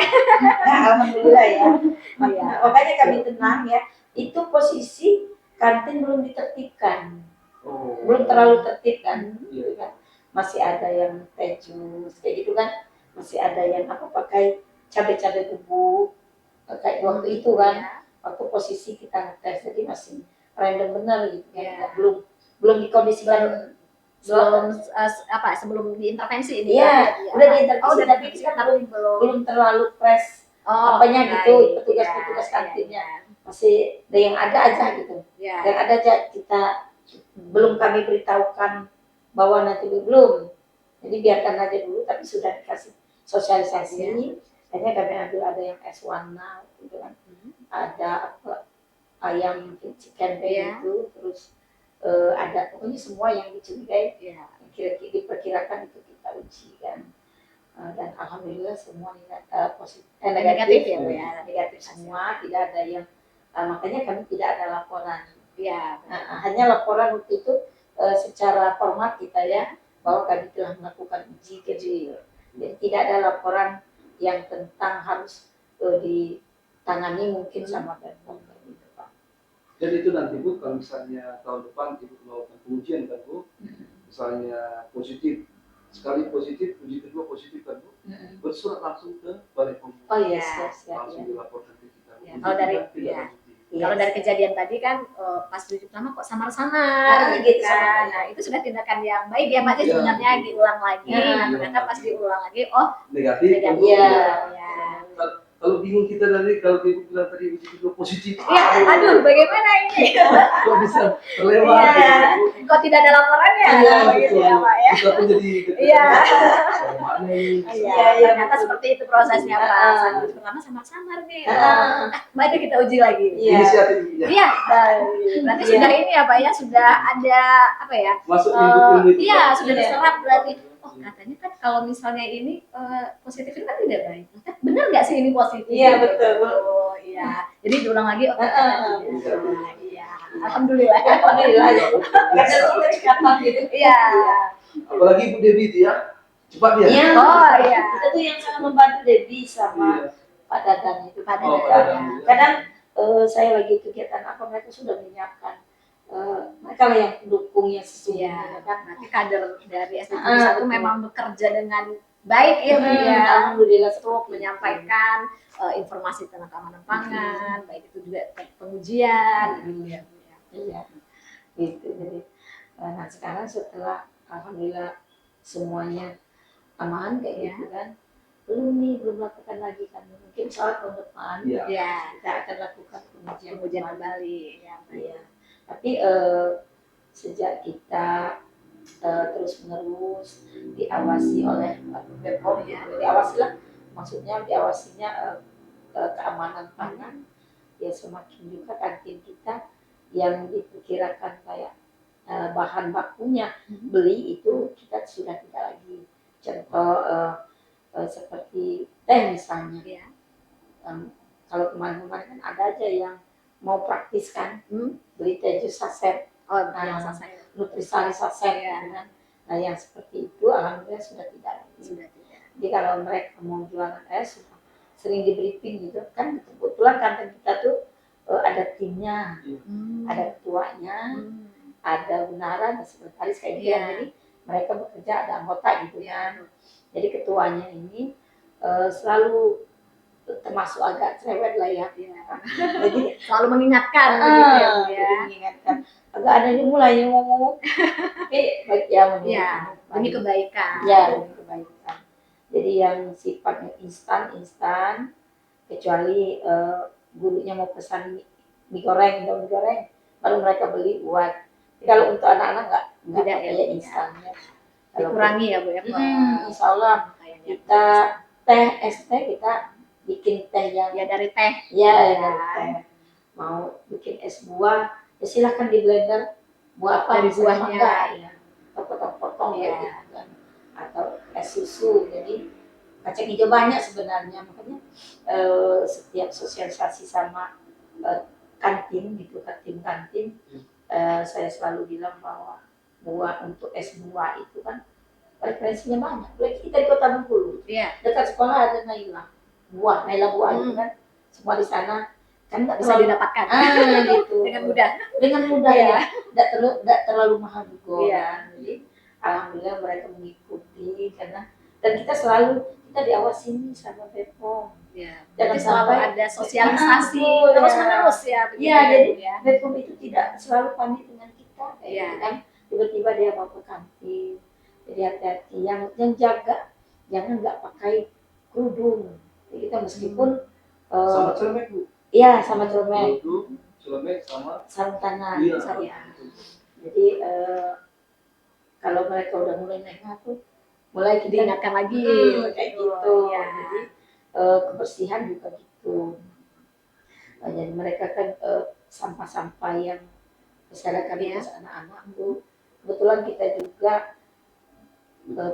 alhamdulillah ya. Iya. Makanya kami tenang ya. Itu posisi kantin belum ditertibkan, Oh. belum terlalu tertib kan, Iya. gitu kan. Masih ada yang teh jus kayak gitu kan, masih ada yang apa pakai cabai-cabai bubuk kayak waktu itu kan, Iya. waktu posisi kita ngetes jadi masih random benar gitu kan, Iya. belum dikondisikan Sebelum diintervensi ini. Iya, berarti, udah apa? diintervensi, udah tapi diintervensi, kan tapi belum. belum terlalu fresh apanya gitu, petugas-petugas kantinnya. Masih ada yang ada aja gitu. Iya. Yang ada aja kita belum kami beritahukan bahwa nanti belum. Jadi biarkan aja dulu, tapi sudah dikasih sosialisasi. Akhirnya kami ambil ada yang S1 gitu kan. Ada apa ayam chicken itu, terus ada pokoknya semua yang dicurigai, kira-kira diperkirakan itu kita uji kan. Dan alhamdulillah semua negatif ya. negatif semua, tidak ada yang makanya kami tidak ada laporan. Iya. Hanya laporan waktu itu secara format kita ya bahwa kami telah melakukan uji kecil. Jadi tidak ada laporan yang tentang harus ditangani mungkin sama Bepom gitu Pak. Dan itu nanti Bu, kalau misalnya tahun depan Ibu melakukan pengujian kan Bu, misalnya positif, sekali positif, uji kedua positif kan Bu, bersurat langsung ke Balai Pom. Oh iya, siap. Langsung dilaporkan ke kita. Ya, kalau dari kejadian tadi kan pas uji pertama kok samar-samar gitu kan. Nah, itu sudah tindakan yang baik ya Pak, sebenarnya diulang lagi. Nah, ternyata pas diulang lagi negatif. Ya. Kalau bingung kita tadi, kalau Ibu bilang tadi uji kedua positif. Iya, aduh bagaimana ini? Kok bisa terlewat? Iya. Kok tidak ada laporannya? Iya, Begitu ya Pak ya. Kita pun jadi Iya. mana ini? Iya, ternyata seperti itu prosesnya Pak. Saat uji pertama samar-samar nih. Mari kita uji lagi. Inisiatifnya. Iya, berarti sudah ini ya Pak ya, sudah ada apa ya? Masuk ilmu itu. Iya, sudah diserap berarti. Oh, katanya kan kalau misalnya ini positif itu kan tidak baik. Benar nggak sih ini positif? Iya, betul. Oh, iya. Jadi diulang lagi. Iya. Alhamdulillah. Alhamdulillah. Kadang kita dikatakan gitu. Iya. Apalagi Bu Devi itu ya, cepat dia. Iya. Oh iya. Itu yang sangat membantu Devi sama Pak Dadan itu. Pak Dadan. Kadang saya lagi kegiatan apa mereka sudah menyiapkan mereka lah yang pendukungnya sesungguhnya kan. Nanti kader dari SD1 memang bekerja dengan baik ya Bu ya. Alhamdulillah untuk menyampaikan informasi tentang keamanan pangan, baik itu juga pengujian. Iya, gitu. Jadi, nah sekarang setelah alhamdulillah semuanya aman kayak gitu kan, belum lakukan lagi kan, mungkin tahun depan kita akan lakukan pengujian kembali. Iya. Tapi sejak kita terus menerus diawasi oleh Bepom ya, maksudnya diawasinya keamanan pangan, ya semakin juga kantin kita yang diperkirakan kayak bahan bakunya beli itu kita sudah tidak lagi. Contoh seperti teh misalnya. Kalau kemarin-kemarin kan ada aja yang mau praktis kan, beli teh jus saset, nutrisari saset, kan. Nah yang seperti itu alhamdulillah sudah tidak lagi. Jadi kalau mereka mau jualan es sering di briefing gitu kan, kebetulan kantin kita tuh ada timnya, ada ketuanya, ada bendahara, ada sekretaris kayak gitu. Jadi mereka bekerja, ada anggota gitu ya. Jadi ketuanya ini selalu termasuk agak cerewet lah ya. Jadi selalu mengingatkan mengingatkan. Agak ada yang mulai ngomong, tapi baik ya demi kebaikan. Ya, demi kebaikan. Jadi yang sifatnya instan, kecuali gurunya mau pesan mie goreng, daun goreng, baru mereka beli buat. Tapi kalau untuk anak-anak nggak kayak instannya. Dikurangi ya Bu ya. Insya Allah kita es teh kita bikin teh yang dari teh. Dari teh. Mau bikin es buah, ya silahkan di blender. Buah apa? Dari buahnya. Potong-potong gitu kan. Atau es susu. Jadi kacang hijau banyak sebenarnya. Makanya setiap sosialisasi sama kantin gitu, kantin, saya selalu bilang bahwa buah untuk es buah itu kan referensinya banyak. Apalagi kita di Kota Bengkulu, Iya. dekat sekolah ada Naila buah itu kan, semua di sana kan nggak Bisa terlalu didapatkan gitu dengan mudah. dengan mudah Iya. ya, nggak terlalu mahal juga. Iya. Jadi alhamdulillah mereka mengikuti karena dan kita selalu kita diawasi nih sama Bepom. Ya, Jangan jadi selalu sampai ada sosialisasi betul, terus ya. menerus ya. Iya, jadi ya. Bepom itu tidak selalu panik dengan kita, kayak Iya. gitu kan. Tiba-tiba dia mau ke kantin, jadi hati-hati. Yang jaga jangan nggak pakai kerudung. Jadi kita meskipun Sama celemek Bu. iya sama celemek, Kerudung, celemek sama sarung tangan. Iya. Ya. Jadi kalau mereka udah mulai naik tuh mulai kita Diingatkan lagi kayak gitu. Ya. Jadi kebersihan juga gitu. Jadi mereka kan sampah-sampah yang masyarakat Ya. anak-anak Bu. Kebetulan kita juga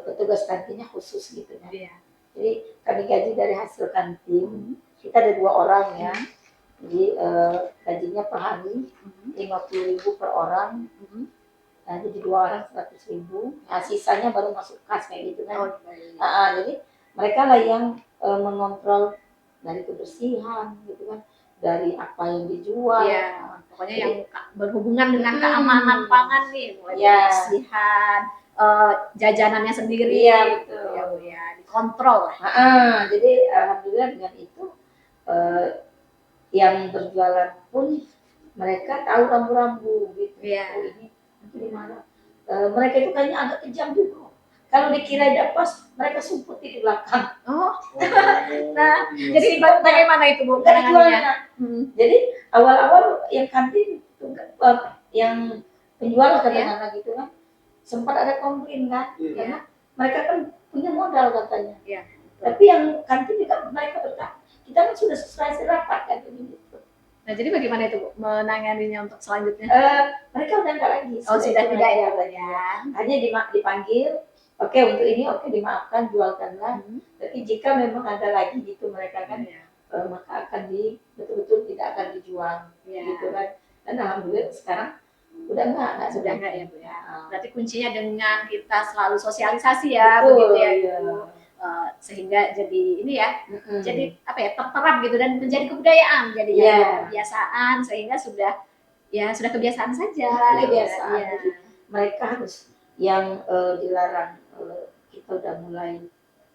petugas kantinnya khusus gitu ya. Iya. Jadi kami gaji dari hasil kantin. Kita ada 2 orang ya. Jadi gajinya per hari 50.000 per orang. Nah, jadi 2 orang 100.000. Nah, sisanya baru masuk kas kayak gitu kan. Jadi mereka lah yang mengontrol dari kebersihan gitu kan, dari apa yang dijual. Iya. Pokoknya yang berhubungan dengan keamanan pangan nih, mulai Iya. kebersihan, jajanannya sendiri. Iya, betul. Ya, Bu, ya, dikontrol lah. Jadi alhamdulillah dengan itu yang berjualan pun mereka tahu rambu-rambu gitu. Iya. Oh, ini nanti di mana. Mereka itu kayaknya agak kejam juga. Kalau dikira tidak pas, mereka sumput di belakang. Oh, Nah, jadi bagaimana itu Bu? Nggak penanganannya? dijualnya. Jadi awal-awal yang kantin yang penjual kadang-kadang gitu kan sempat ada komplain kan, karena mereka kan punya modal katanya. Iya. Tapi yang kantin juga mereka berkata kita kan sudah sesuai rapat kan begitu. Nah, jadi bagaimana itu Bu menanganinya untuk selanjutnya? Mereka udah enggak lagi. Oh, sudah tidak ya, Bu, ya. Hanya dipanggil, oke untuk ini oke dimaafkan jualkanlah. Tapi jika memang ada lagi gitu mereka kan maka akan betul-betul tidak akan dijual gitu kan. Dan alhamdulillah sekarang udah enggak Sudah enggak ya Bu ya. Berarti kuncinya dengan kita selalu sosialisasi ya, betul, begitu ya. Iya. Sehingga jadi ini ya, jadi apa ya, terterap gitu dan menjadi kebudayaan, jadi kebiasaan sehingga sudah kebiasaan saja. Kebiasaan. Ya. Jadi mereka harus yang dilarang kita udah mulai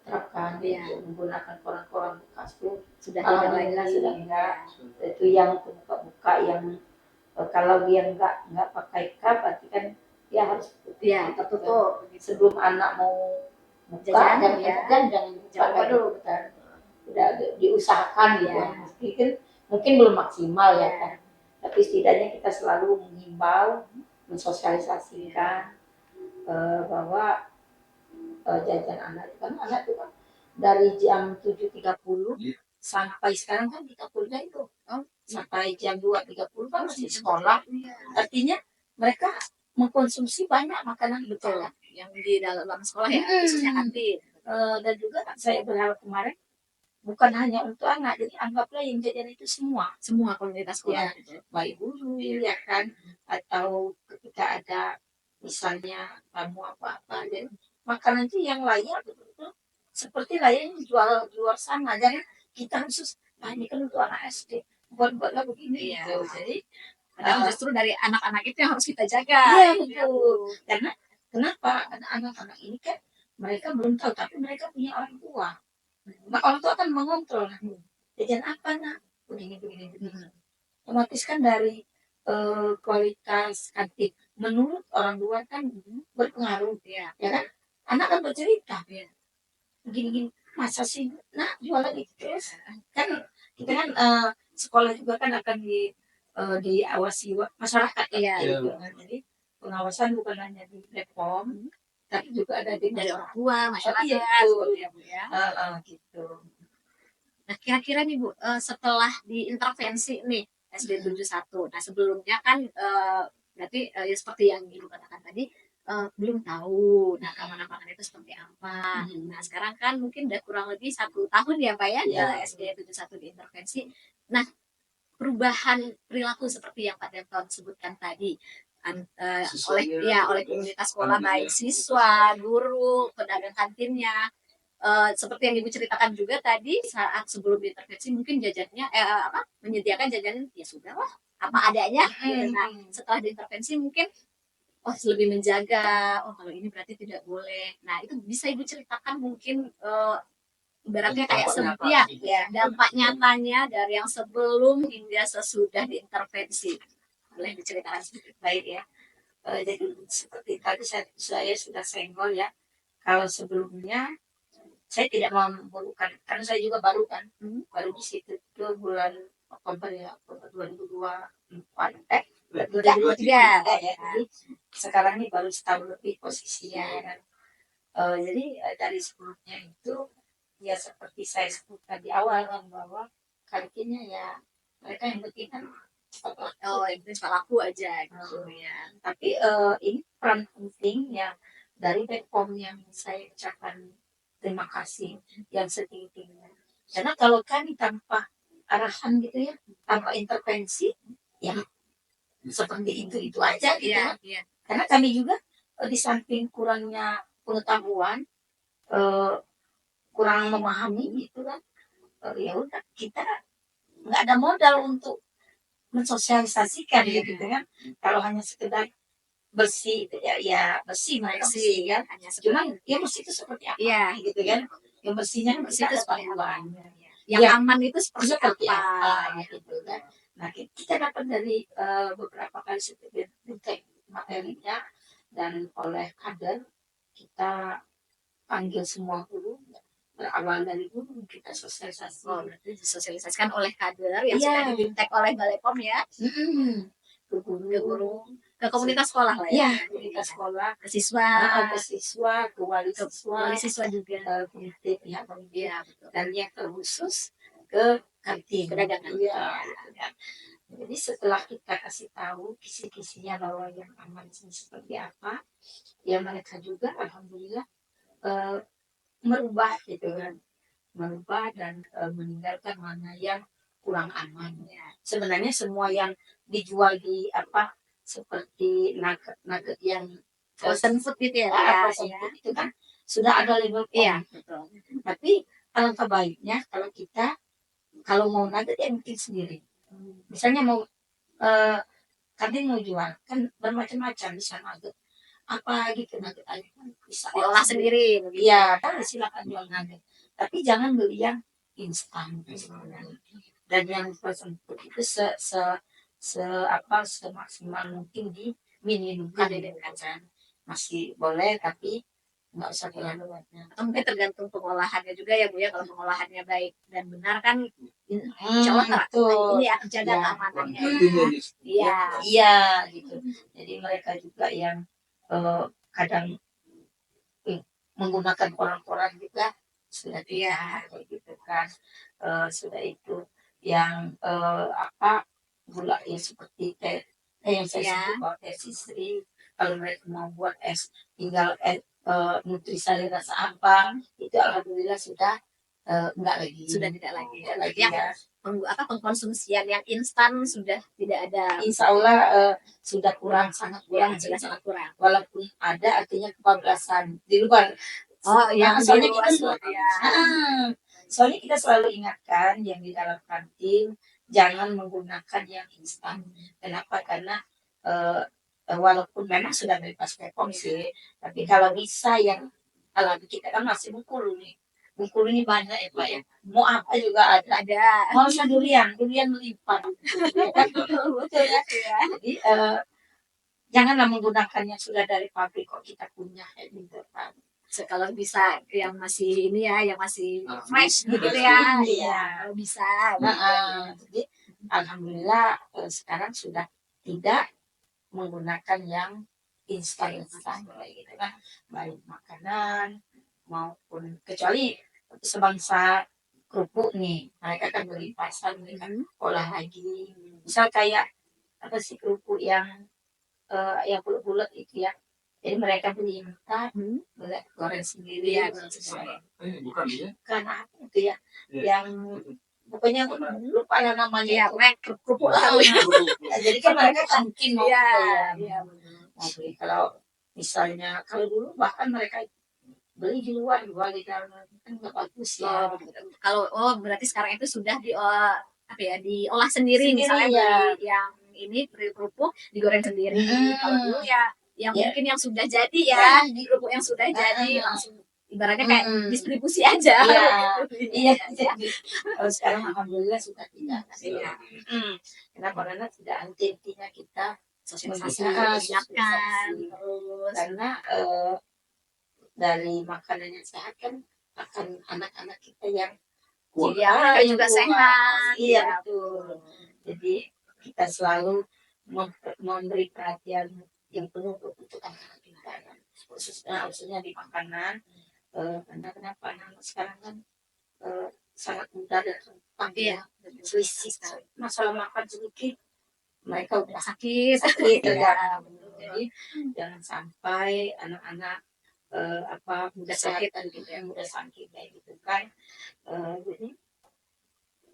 terapkan menggunakan koran-koran bekas tuh Sudah tidak alhamdulillah lagi. sudah enggak. Itu yang buka-buka yang kalau dia enggak pakai cup berarti kan dia harus tertutup. Sebelum anak mau buka Jajan, jangan buka dulu kan. Udah diusahakan gitu. Mungkin belum maksimal ya kan. Tapi setidaknya kita selalu menghimbau, mensosialisasikan bahwa jajan anak itu kan dari jam 7.30 sampai sekarang kan kita kuliah itu sampai jam 2.30 kan masih sekolah. Artinya mereka mengkonsumsi banyak makanan betul yang di dalam sekolah ya, khususnya kantin. Dan juga saya berharap kemarin bukan hanya untuk anak, jadi anggaplah yang jajan itu semua komunitas sekolah, baik guru ya kan, atau ketika ada misalnya tamu apa-apa, dan makanan itu yang layak betul-betul seperti layaknya jual di luar sana. Jangan kita khusus ini kan untuk anak SD buat-buatlah begini gitu. Jadi padahal justru dari anak-anak itu yang harus kita jaga. Iya betul. Karena kenapa anak-anak ini kan mereka belum tahu, tapi mereka punya orang tua. Nah, orang tua akan mengontrol. Jajan apa nak? Begini. Otomatis kan dari kualitas kantin menurut orang luar kan berpengaruh ya kan. Anak kan bercerita begini masa sih nak jual lagi terus kan kita kan sekolah juga kan akan diawasi masyarakat gitu. Jadi pengawasan bukan hanya di Bepom tapi juga ada dari orang tua masyarakat gitu. Nah kira-kira nih Bu, setelah diintervensi nih SD 71, nah sebelumnya kan berarti ya seperti yang Ibu katakan tadi belum tahu nah keamanan pangan itu seperti apa. Nah sekarang kan mungkin udah kurang lebih 1 tahun ya Pak ya SD 71 diintervensi. Nah perubahan perilaku seperti yang Pak Denton sebutkan tadi, oleh oleh komunitas sekolah, baik siswa, guru, pedagang kantinnya. Seperti yang Ibu ceritakan juga tadi, saat sebelum diintervensi mungkin jajannya menyediakan jajanan ya sudahlah apa adanya gitu. Nah, setelah diintervensi mungkin lebih menjaga, kalau ini berarti tidak boleh. Nah, itu bisa Ibu ceritakan mungkin ibaratnya kayak dampak nyatanya dari yang sebelum hingga sesudah diintervensi. Boleh diceritakan sedikit? Baik ya. Jadi seperti tadi saya sudah senggol ya. Kalau sebelumnya saya tidak mau memerlukan, karena saya juga baru kan, baru di situ itu bulan Oktober ya, Oktober 2024, 2023 ya. Jadi sekarang ini baru setahun lebih posisinya ya kan. Jadi dari sebelumnya itu ya seperti saya sebutkan di awal kan, bahwa kantinnya ya mereka yang penting kan itu cepat laku aja gitu ya. Tapi ini peran penting ya dari Bepom yang saya ucapkan terima kasih yang setinggi-tingginya. Karena kalau kami tanpa arahan gitu ya, tanpa intervensi, ya seperti itu aja gitu. Karena kami juga di samping kurangnya pengetahuan, kurang memahami gitu kan, ya udah kita nggak ada modal untuk mensosialisasikan gitu kan. Kalau hanya sekedar bersih ya bersih mereka bersih kan, cuman ya bersih itu seperti apa gitu kan, yang bersihnya bersih itu seperti apa, yang aman itu seperti apa gitu kan. Nah, kita dapat dari beberapa kali seperti materinya, dan oleh kader kita panggil semua guru, berawal dari guru kita sosialisasi. Berarti disosialisasikan oleh kader yang sudah dibintek oleh Balepom ya. Ke guru, ke komunitas sekolah lah ya. Komunitas sekolah, ke siswa, ke wali siswa juga, ke pihak pendidik, dan yang terkhusus ke kantin, pedagang. Jadi setelah kita kasih tahu kisi-kisinya bahwa yang aman seperti apa, ya mereka juga alhamdulillah merubah gitu kan, merubah dan meninggalkan mana yang kurang aman. Sebenarnya semua yang dijual di seperti nugget yang frozen food gitu ya, itu kan sudah ada label POM. Tapi alangkah baiknya kalau mau nugget ya bikin sendiri. Misalnya mau kantin mau jual kan bermacam-macam, bisa nugget apa gitu, nugget aja bisa olah sendiri. Iya, kan silakan jual nugget. Tapi jangan beli yang instan dan yang frozen food itu semaksimal mungkin diminimumkan kan. Masih boleh tapi nggak usah terlalu banyak. Atau mungkin tergantung pengolahannya juga ya Bu ya. Kalau pengolahannya baik dan benar kan insya Allah ini akan jaga keamanannya. Iya gitu. Jadi mereka juga yang kadang menggunakan koran-koran juga sudah tidak gitu kan. Sudah itu yang gula ya seperti teh yang saya sebut bahwa teh sisri, kalau mereka mau buat es tinggal nutrisari rasa apa, itu alhamdulillah sudah enggak lagi, sudah tidak lagi ya. Pengkonsumsian yang instan sudah tidak ada. Insya Allah sudah kurang, sangat kurang, sangat kurang. Walaupun ada artinya kebablasan di luar. Soalnya kita selalu ingatkan yang di dalam kantin jangan menggunakan yang instan. Kenapa? Karena walaupun memang sudah bebas Bepom sih, tapi kalau bisa yang kalau kita kan masih Bengkulu ini banyak ya Pak ya. Mau apa juga ada. Mau durian melimpah. Betul ya. Jadi janganlah menggunakan yang sudah dari pabrik kok kita punya gitu Pak. Kalau bisa yang masih ini ya, yang masih fresh gitu ya. Iya, kalau bisa. Jadi alhamdulillah sekarang sudah tidak menggunakan yang instan gitu kan, baik makanan maupun kecuali sebangsa kerupuk nih, mereka kan beli pasar, mereka olah lagi. Misal kayak apa sih kerupuk yang bulat-bulat itu ya. Jadi mereka beli mentah, goreng sendiri ya. Bukan ya? Karena apa itu ya, yang pokoknya lupa lah namanya. Iya, itu. pokoknya kerupuk Ah, lalu. nah, jadi kan mereka kantin mau Iya, ya. iya. Nah, jadi kalau misalnya kalau dulu bahkan mereka beli di luar jual di dalam kan nggak bagus ya. Kalau berarti sekarang itu sudah apa ya, diolah sendiri, Sendiri, misalnya ya. beli yang ini kerupuk digoreng sendiri. Hmm. Kalau dulu ya yang Ya. mungkin yang sudah jadi ya, Ya. kerupuk yang sudah jadi langsung ibaratnya kayak Hmm. distribusi aja. Iya, Iya. iya. Jadi kalau sekarang alhamdulillah sudah tidak. Iya. Kenapa? Karena tidak anti-antinya kita Sosialisasi, Ah, mengingatkan, sosialisasi. terus karena dari makanan yang sehat kan akan anak-anak kita yang Kuat. jadi mereka yang juga kuat. sehat. Iya, Ya. betul. Jadi kita selalu memberi perhatian yang penuh untuk anak-anak kita, khususnya di makanan. Karena kenapa anak sekarang kan sangat mudah dan rentan Iya, ya, selisih masalah makan sedikit mereka udah sakit. sakit Ya. jadi jangan sampai anak-anak mudah sakit gitu ya, mudah sakit kayak gitu kan. Jadi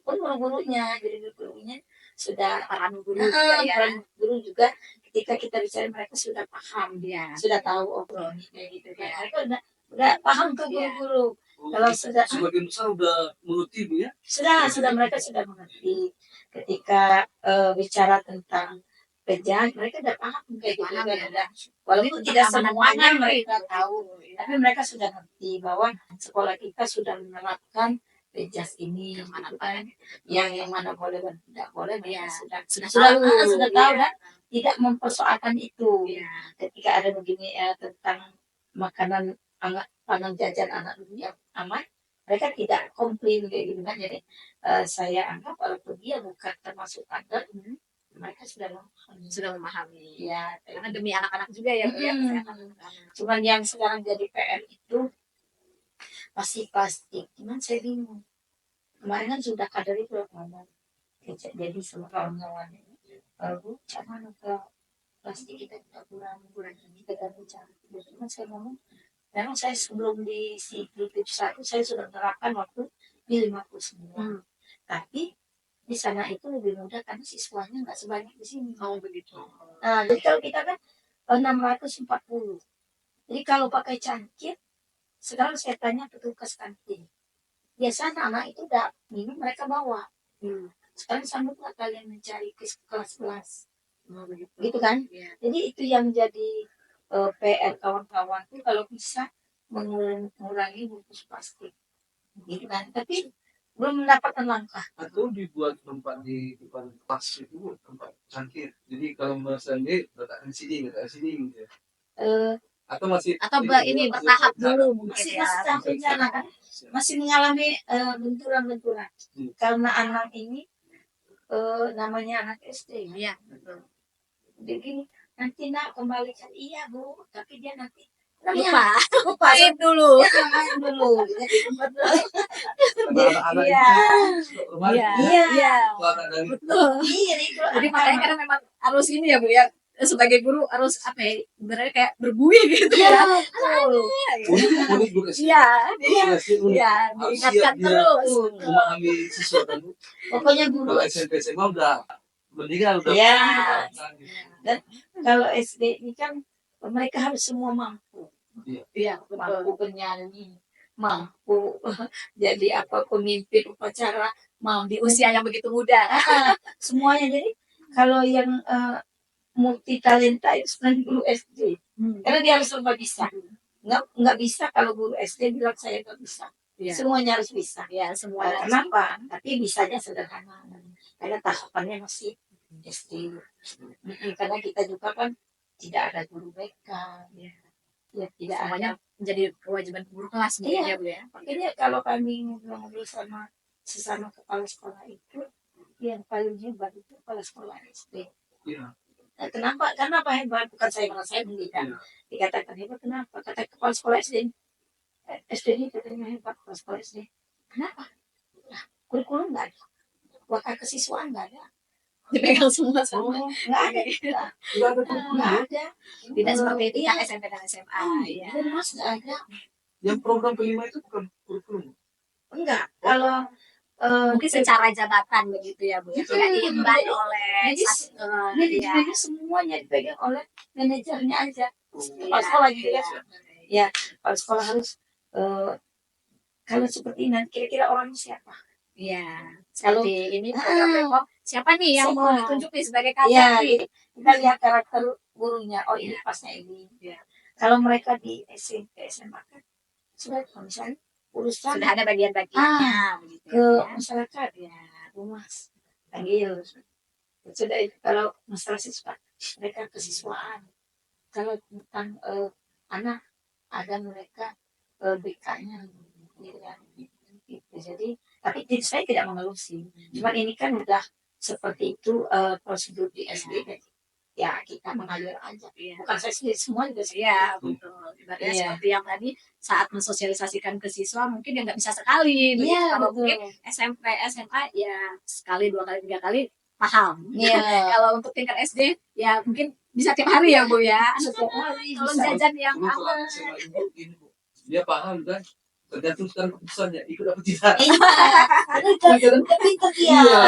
pun guru-gurunya, jadi guru-gurunya sudah Peran guru juga ya. peran guru juga ketika kita bicara mereka sudah paham, Iya. sudah tahu ini kayak gitu kan. Mereka udah paham tuh guru-guru. Kalau sudah sebagian besar udah mengerti Bu ya. sudah mereka sudah mengerti ketika bicara tentang penjahat mereka udah paham kayak gitu Paham kan. ya. Udah, walaupun tidak semuanya mereka tahu, tapi mereka sudah ngerti bahwa sekolah kita sudah menerapkan pejas ini Yang mana gitu kan. yang mana boleh dan tidak boleh Iya. mereka Sudah sudah tahu. tahu Iya. dan tidak mempersoalkan itu. Iya. Ketika ada begini tentang makanan pangan jajan anak dunia aman, mereka tidak komplain kayak gitu kan. Jadi saya anggap walaupun dia bukan termasuk kader, mereka sudah memahami. ya Karena demi anak-anak juga ya, Bu, ya, kesehatan anak-anak. cuman yang sekarang jadi PR itu pasti plastik. Cuman saya bingung, kemarin kan sudah kader itu ngomong jadi sama kawan-kawan Bu jangan ke plastik kita kurang kita ganti cara. Cuman saya ngomong memang saya sebelum di si tips 1 saya sudah terapkan waktu di 59. Tapi di sana itu lebih mudah karena siswanya nggak sebanyak di sini. Oh begitu. Nah, jadi kalau kita kan 640. Jadi kalau pakai cangkir, sekarang saya tanya petugas kantin. Biasanya anak itu udah minum mereka bawa. Sekarang sanggup nggak kalian mencari ke kelas-kelas? Gitu kan? Ya. Jadi itu yang jadi PR kawan-kawan tuh kalau bisa mengurangi bungkus plastik. Gitu kan? Tapi belum mendapatkan langkah. Atau dibuat tempat di depan kelas itu tempat cangkir. Jadi kalau merasa ini letakkan sini gitu ya. Atau masih ini bertahap dulu mungkin Masih ya. tahapnya anak kan masih mengalami benturan-benturan. Karena anak ini namanya anak SD. Iya, betul. Begini, nanti nak kembalikan iya Bu, tapi dia nanti Lupa main dulu. main dulu. anak-anak Iya. itu remaja. Iya. Anak dari Betul. Iya itu. Jadi makanya karena memang harus ini ya Bu ya, sebagai guru harus apa ya, sebenarnya kayak berbuih gitu ya. unik Bu. Iya, Unik. iya, Harus diingatkan siap dia terus. memahami siswa kan. Pokoknya guru Kalau SMP SMA udah meninggal udah. ya. Dan kalau SD ini kan mereka harus semua mampu. Iya, Mampu bernyanyi, mampu jadi pemimpin upacara, di usia yang begitu muda. semuanya. Jadi kalau yang multi talenta itu sebenarnya guru SD, karena dia harus serba bisa. Nggak bisa kalau guru SD bilang saya nggak bisa. Iya. Semuanya harus bisa. Ya, semua. Kenapa? Tapi bisanya sederhana. Karena tahapannya masih SD. Karena kita juga kan tidak ada guru BK. Ya tidak Semuanya ada. menjadi kewajiban guru kelas Iya. ya Bu ya. Makanya kalau kami ngobrol sama sesama kepala sekolah itu, yang paling hebat itu kepala sekolah SD. Iya. Kenapa? Karena apa hebat? Bukan saya merasa mendidik. Dikatakan hebat kenapa? Kata kepala sekolah SD. SD ini katanya hebat kepala sekolah SD. Kenapa? Nah, kurikulum nggak ada. Wakil kesiswaan nggak ada. Dipegang semua sama. Nggak ada. Nggak ada. Tidak seperti tingkat SMP dan SMA. Iya. Mas nggak ada. Yang program kelima itu bukan kurikulum. Enggak. Kalau Mungkin secara jabatan begitu ya Bu, ya, tidak diemban oleh Jadi ya, jadi semuanya dipegang oleh manajernya aja. Kepala ya, sekolah gitu ya. ya. Ya, kepala sekolah harus kalau seperti ini kira-kira orangnya siapa? Iya, Kalau seperti ini program Bepom, siapa nih yang mau Siapa? ditunjuk nih sebagai ya kader nih? jadi kita lihat karakter gurunya. Oh ini pasnya ini. Ya. Kalau mereka di SMP SMA kan sudah misalnya urusan Sudah ada bagian-bagiannya begitu ke ya. masyarakat ya rumah panggil sudah itu. Kalau masalah siswa mereka kesiswaan. Kalau tentang anak ada mereka BK-nya gitu kan. Gitu. Jadi tapi saya tidak mengeluh sih. Cuman ini kan udah seperti itu prosedur di SD kan. Ya kita mengalir aja. Iya. Bukan saya sendiri semua juga sih. Iya, betul. Ibaratnya Iya. seperti yang tadi saat mensosialisasikan ke siswa mungkin yang nggak bisa sekali. Begitu. Iya, Kalau betul. mungkin SMP, SMA ya sekali, 2 kali, 3 kali paham. Iya. Kalau untuk tingkat SD ya mungkin bisa tiap hari ya Bu ya. Setiap hari Kalau bisa. jajan yang Dulu apa? kalau SMA Ibu gini Bu, dia paham kan, tergantung sekarang keputusannya ikut apa tidak. Iya. Udah pintar dia. Iya,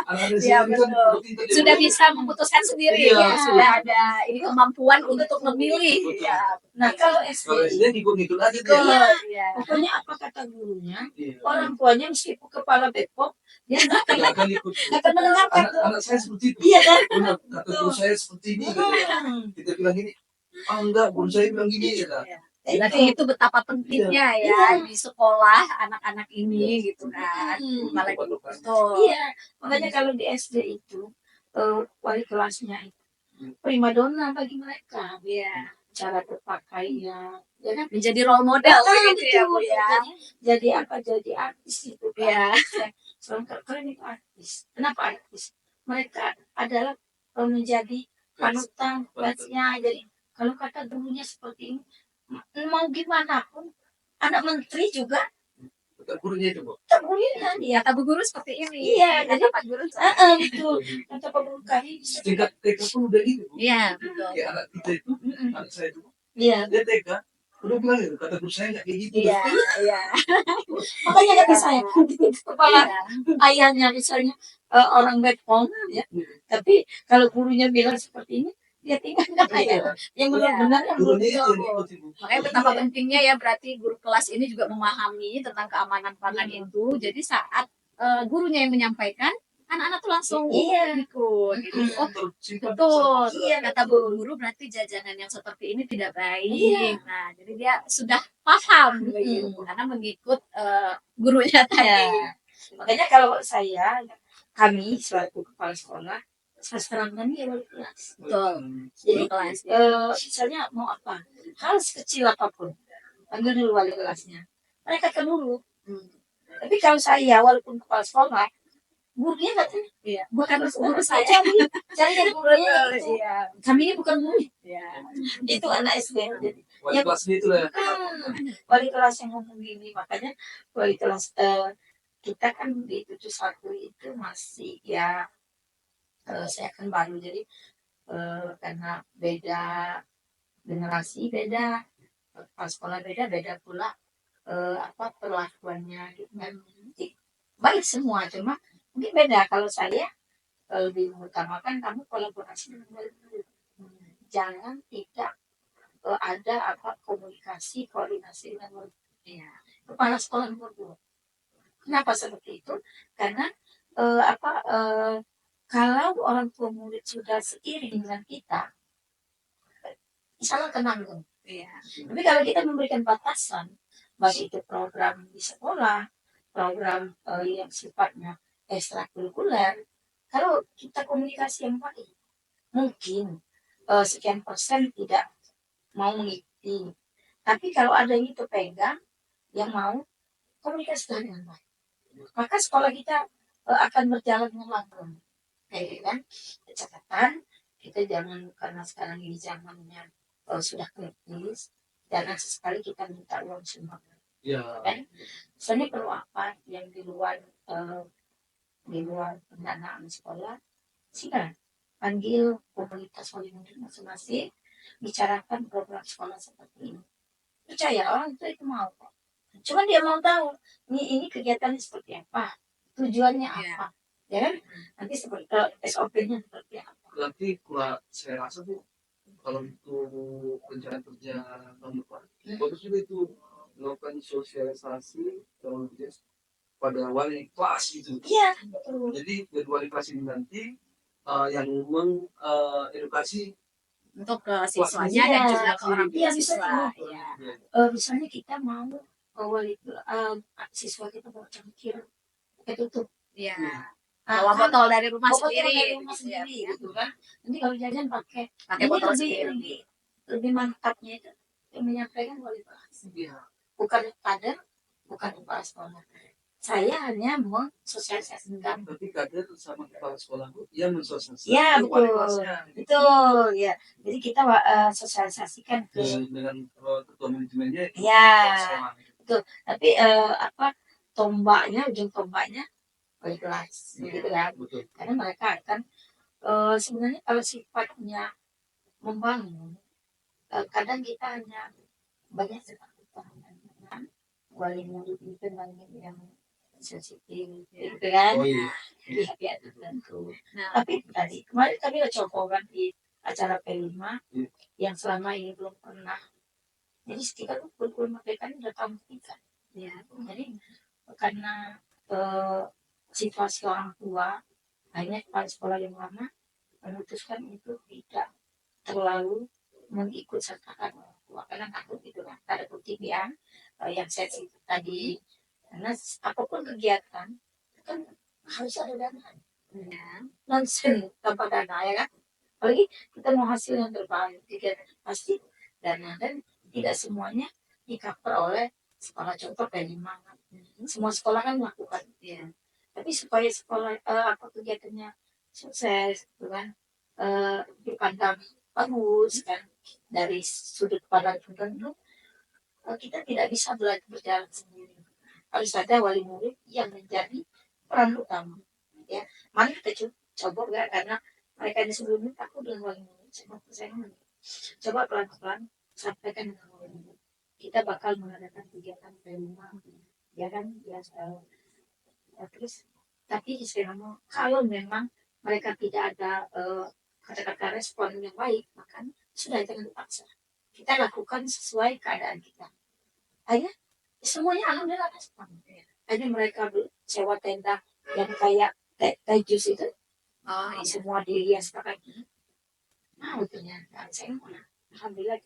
anak-anak Iya, SMA kan betul. udah pintar dia. Sudah bisa memutuskan sendiri Iya. ya, sudah ada ini kemampuan untuk memilih. Betul. Ya, Nah kalau Kalau SD SD ngikut-ngikut aja dia. Iya. Iya. Pokoknya apa kata gurunya, Iya. orang tuanya meskipun kepala Bepom, dia nggak akan Nggak akan ikut. akan mendengarkan. Anak saya seperti itu. Iya kan? Benar, kata guru saya seperti ini. Gitu. Kita bilang gini, enggak, guru saya bilang gini. Gitu. Berarti itu betapa pentingnya ya di sekolah anak-anak ini gitu kan. Apalagi betul. Iya, makanya kalau di SD itu wali kelasnya itu primadona bagi mereka. Iya. Cara berpakaian, ya kan? Menjadi role model gitu ya Bu ya. Jadi apa? Jadi artis itu kan. Iya. Soalnya keren itu artis. Kenapa artis? Mereka adalah menjadi panutan fansnya. Jadi kalau kata gurunya seperti ini, mau gimana pun anak menteri juga Kata gurunya itu, Bu. kata gurunya dia. Kata Bu Guru seperti ini. Iya, Kata jadi Pak Guru. betul. Kata Pak Guru kami. Tingkat TK pun udah gitu, Bu. Iya, betul. Kayak anak kita itu, anak saya itu, Iya. dia TK, udah bilang itu, kata guru saya nggak kayak gitu. Iya, iya. Makanya kata saya, kepala Iya. ayahnya misalnya orang Bepom, ya. Tapi kalau gurunya bilang seperti ini, dia tinggalkan ayah. Yang benar-benar yang Gurunya itu betul. yang ikut, Bu. Makanya betapa pentingnya ya berarti guru kelas ini juga memahami tentang keamanan pangan itu. Jadi saat gurunya yang menyampaikan, anak-anak tuh langsung Iya. ikut. Gitu. Oh, Simpan, betul. Iya, Kata Bu Guru berarti jajanan yang seperti ini tidak baik. Iya. Nah, jadi dia sudah paham begitu karena mengikut gurunya tadi. Ya. Makanya kalau kami selaku kepala sekolah, saya terangkan dia wali kelas. Betul. Jadi Kelas. misalnya mau apa, hal sekecil apapun, panggil dulu wali kelasnya. Mereka kan dulu. Tapi kalau saya walaupun kepala sekolah, gurunya nggak tahu. Iya. Bukan Guru saya. cari dari gurunya. Betul, iya. Kami ini bukan guru. Iya. Itu anak SD. Jadi, wali kelasnya itu lah. wali kelas yang ngomong gini, makanya wali kelas kita kan di 71 itu masih ya saya kan baru jadi karena beda generasi beda pas sekolah beda pula perlakuannya gitu kan. Baik semua cuma mungkin beda. Kalau saya lebih mengutamakan kamu kolaborasi dengan murid. Jangan tidak ada komunikasi koordinasi dengan murid. Ya, kepala sekolah nomor 2. Kenapa seperti itu? Karena kalau orang tua murid sudah seiring dengan kita, insya Allah tenang dong. Iya. Tapi kalau kita memberikan batasan, baik itu program di sekolah, program yang sifatnya ekstrakurikuler, kalau kita komunikasi yang baik, mungkin sekian persen tidak mau mengikuti. Tapi kalau ada yang itu pegang, yang mau komunikasi dengan baik, maka sekolah kita akan berjalan dengan langgeng. Kayak kan, catatan kita jangan karena sekarang ini zamannya sudah kritis, jangan sesekali kita minta uang sumbangan. Ya. Kan? Soalnya perlu apa yang di luar pendanaan sekolah, silakan panggil komunitas wali murid masing-masing, bicarakan program sekolah seperti ini. Percaya orang itu mau kok. Cuma dia mau tahu ini kegiatannya seperti apa. tujuannya Iya. apa, ya kan? Nanti seperti SOP-nya seperti apa. Berarti saya rasa tuh kalau untuk rencana kerja tahun depan, bagus juga itu melakukan sosialisasi kemudian pada wali kelas gitu. Iya, betul. Jadi dari wali kelas ini nanti yang mengedukasi Untuk ke siswanya Iya, dan juga ke orang iya, tua bisa siswa. ini. Iya. Misalnya kita mau wali siswa kita bawa cangkir ketutup, Iya. Ah, Bawa kan botol dari rumah bawa botol sendiri. dari rumah Gitu ya, sendiri Bu, ya. gitu kan. Nanti kalau jajan pakai Pakai ini botol lebih sendiri. lebih mantapnya itu yang menyampaikan wali kelas, Iya. bukan kader, bukan kepala sekolah. Saya hanya mensosialisasikan. Tapi kader sama kepala sekolah itu yang mensosialisasikan Ya, ke wali betul. kelasnya Betul, ya. Jadi kita sosialisasikan ke dengan ketua manajemennya itu ya, kepala sekolah. betul. Tapi apa ujung tombaknya wali kelas, Iya, gitu kan. betul. Karena mereka akan sebenarnya kalau sifatnya membangun, kadang kita hanya banyak sekali dengan wali murid itu banyak yang sensitif, gitu kan. Oh iya. Pihak-pihak tertentu. Nah, Tapi tadi kemarin kami ada copokan di acara P5 Iya. yang selama ini belum pernah. Jadi kita tuh kurikulum merdeka ini udah tahun 3. ya. Jadi karena situasi orang tua, akhirnya kepala sekolah yang lama memutuskan untuk tidak terlalu mengikut sertakan orang tua karena takut gitu kan, tanda kutip ya, yang saya cerita tadi. Karena apapun kegiatan kan harus ada dana, Ya. nonsen tanpa dana, ya kan. Apalagi kita mau hasil yang terbaik, pasti dana, dan tidak semuanya di cover oleh sekolah. Contoh kayak di mana semua sekolah kan melakukan, Ya. tapi supaya sekolah apa kegiatannya sukses gitu kan, dipandang bagus kan dari sudut pandang tertentu, kita tidak bisa belajar berjalan sendiri, harus ada wali murid yang menjadi peran utama, ya. Mari kita coba ya, karena mereka di sebelumnya takut dengan wali murid, saya coba pelan-pelan sampaikan dengan wali murid, kita bakal mengadakan kegiatan di rumah, ya kan, ya. Terus tapi istilahnya kalau memang mereka tidak ada kata-kata respon yang baik, maka sudah jangan dipaksa, kita lakukan sesuai keadaan kita. Akhirnya semuanya alhamdulillah respon. Akhirnya mereka sewa tenda yang kayak tajus itu, Iya. semua dihias pakai mau ternyata saya mana, alhamdulillah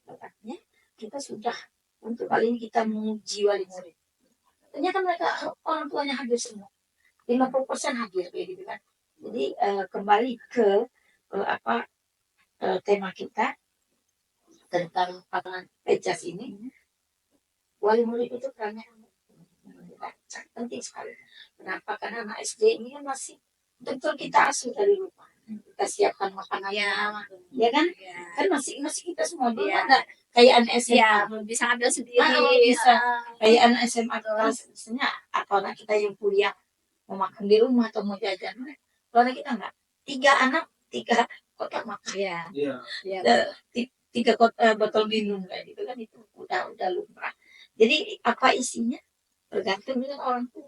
kita sudah untuk kali ini kita menguji wali murid, ternyata mereka orang tuanya hadir semua, 50% hadir kayak gitu kan. Jadi kembali ke apa tema kita tentang pasangan pejas ini, wali murid itu perannya sangat penting sekali. Kenapa? Karena anak SD ini kan masih betul kita asuh dari rumah, kita siapkan makanannya, ya kan? Ya. Kan masih kita semua belum Ya. ada kayak anak SMA, Ya, belum bisa ambil sendiri. bisa kayak anak SMA misalnya, atau anak kita yang kuliah mau makan di rumah atau mau jajan, kalau anak kita enggak, 3 kotak makan, Iya. Iya. Eh, 3 botol minum kayak gitu kan, itu udah lumrah. Jadi apa isinya tergantung dengan orang tua.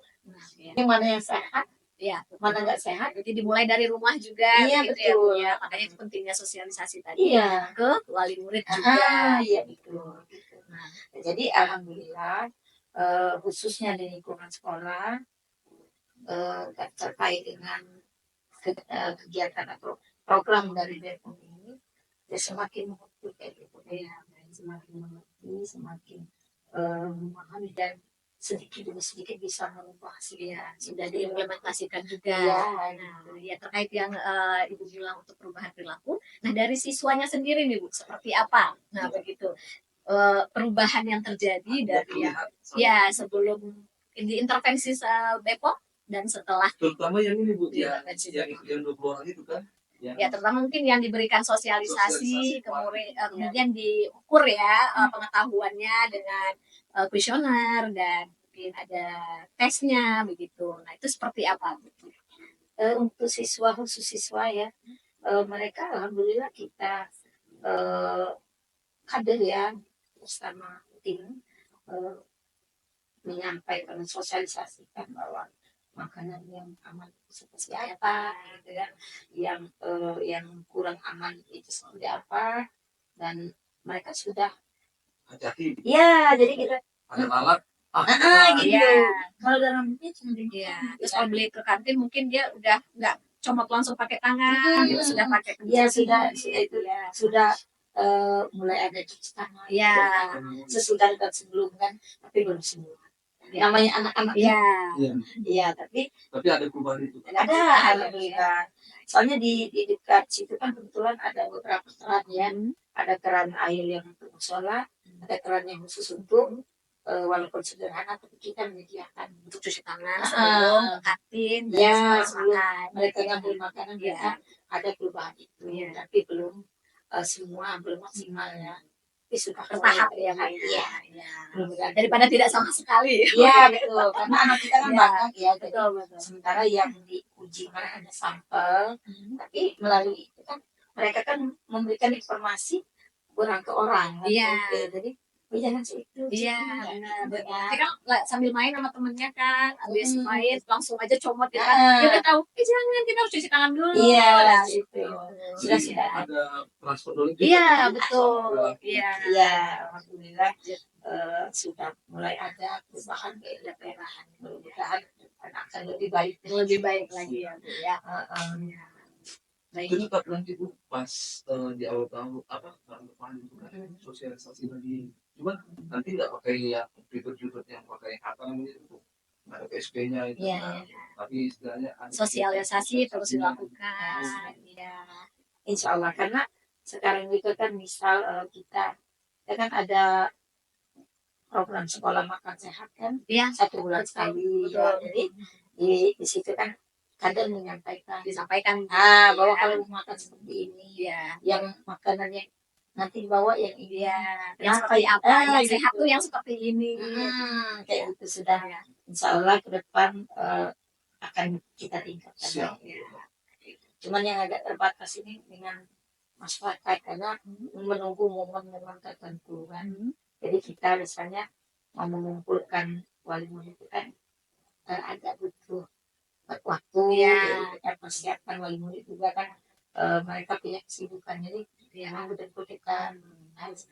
Ya. Yang mana yang sehat, Ya. mana nggak sehat. Jadi dimulai dari rumah juga. Iya, begitu betul. Ya, makanya itu pentingnya sosialisasi tadi Iya. ke wali murid juga. Iya betul. Nah, jadi alhamdulillah khususnya di lingkungan sekolah terkait dengan kegiatan atau program dari BEM ini, ya semakin mengerti kayak gitu ya, semakin mengerti, semakin memahami, dan sedikit demi sedikit bisa mengubah hasil Ya, sudah diimplementasikan juga. Ya, Nah, ya terkait yang Ibu bilang untuk perubahan perilaku. Nah, dari siswanya sendiri nih Bu, seperti apa? Nah, begitu perubahan yang terjadi dari yang ya sebelum diintervensi Bepom dan setelah Terutama yang ini Bu, ya, intervensi yang 20 orang itu kan. ya, terutama mungkin yang diberikan sosialisasi, kemudian diukur ya pengetahuannya dengan kuesioner dan mungkin ada tesnya begitu. Nah, itu seperti apa? Untuk khusus siswa ya, mereka alhamdulillah kita kader ya bersama tim menyampaikan, sosialisasikan bahwa makanan yang aman itu seperti apa, gitu kan, yang kurang aman itu seperti apa, dan mereka sudah, hati-hati ya jadi kita ada lalat gitu. Iya. Kalau dalam ini cuma Iya. Terus kalau beli ke kantin mungkin dia udah nggak comot langsung pakai tangan, Hmm. gitu, sudah pakai ya pencuci. sudah itu Ya. sudah mulai ada cuci tangan Ya. sesudah dan sebelum kan, tapi belum semua. Ya. Namanya anak-anak Iya. iya, tapi ada perubahan itu. ada alhamdulillah. Soalnya di dekat situ kan kebetulan ada beberapa keran ya, ada keran air yang untuk musola, ada keran yang khusus untuk walaupun sederhana tapi kita menyediakan Untuk cuci tangan sebelum ke kantin dan ya sebelum sebelum makan. mereka ngambil makanan Iya. mereka ada perubahan itu, Iya. tapi belum semua belum maksimal ya. Tapi sudah Bertahap mulai ya, Bu. iya. Iya. Mudah-mudahan. Daripada tidak sama sekali. Iya betul, karena anak kita kan Iya. banyak ya, jadi Betul, betul. sementara yang diuji mana hanya sampel, tapi melalui itu kan mereka kan memberikan informasi orang ke orang kan. Iya. Jadi jangan itu. Iya, benar. Nanti kan sambil main sama temennya kan, habis main langsung aja comot ya kan. Dia udah tahu, jangan, kita harus cuci tangan dulu. Iya, Nah, gitu. Jadi Sudah. ada transfer dulu juga. Iya, betul. Iya. Iya, alhamdulillah sudah mulai ada perubahan perubahan. Mudah-mudahan akan lebih baik. Lebih baik lagi ya, Bu ya. Iya. Baik. Itu tetap nanti Bu pas di awal tahun tahun depan itu kan sosialisasi lagi. Cuma nanti nggak pakai ya fitur-fitur yang pakai apa namanya itu, ada PSP-nya itu. Iya, Nah, iya. tapi istilahnya ada Sosialisasi terus dilakukan. Iya. Insya Allah, karena sekarang itu kan misal kita kan ada program sekolah makan sehat kan, Iya. 1 bulan sekali. Betul. Ya. Jadi di situ kan kadang disampaikan bahwa kalau makan seperti ini, ya, yang makanannya nanti bawa yang ini, yang seperti apa, yang gitu. sehat tuh yang seperti ini. Kayak gitu sudah. Insya Allah ke depan akan kita tingkatkan. Siap. Ya. Cuman yang agak terbatas ini dengan masyarakat karena menunggu momen-momen tertentu kan. Jadi kita misalnya mau mengumpulkan wali murid itu kan agak butuh waktu ya, persiapan wali murid juga kan mereka punya kesibukan, jadi memang betul-betul kita harus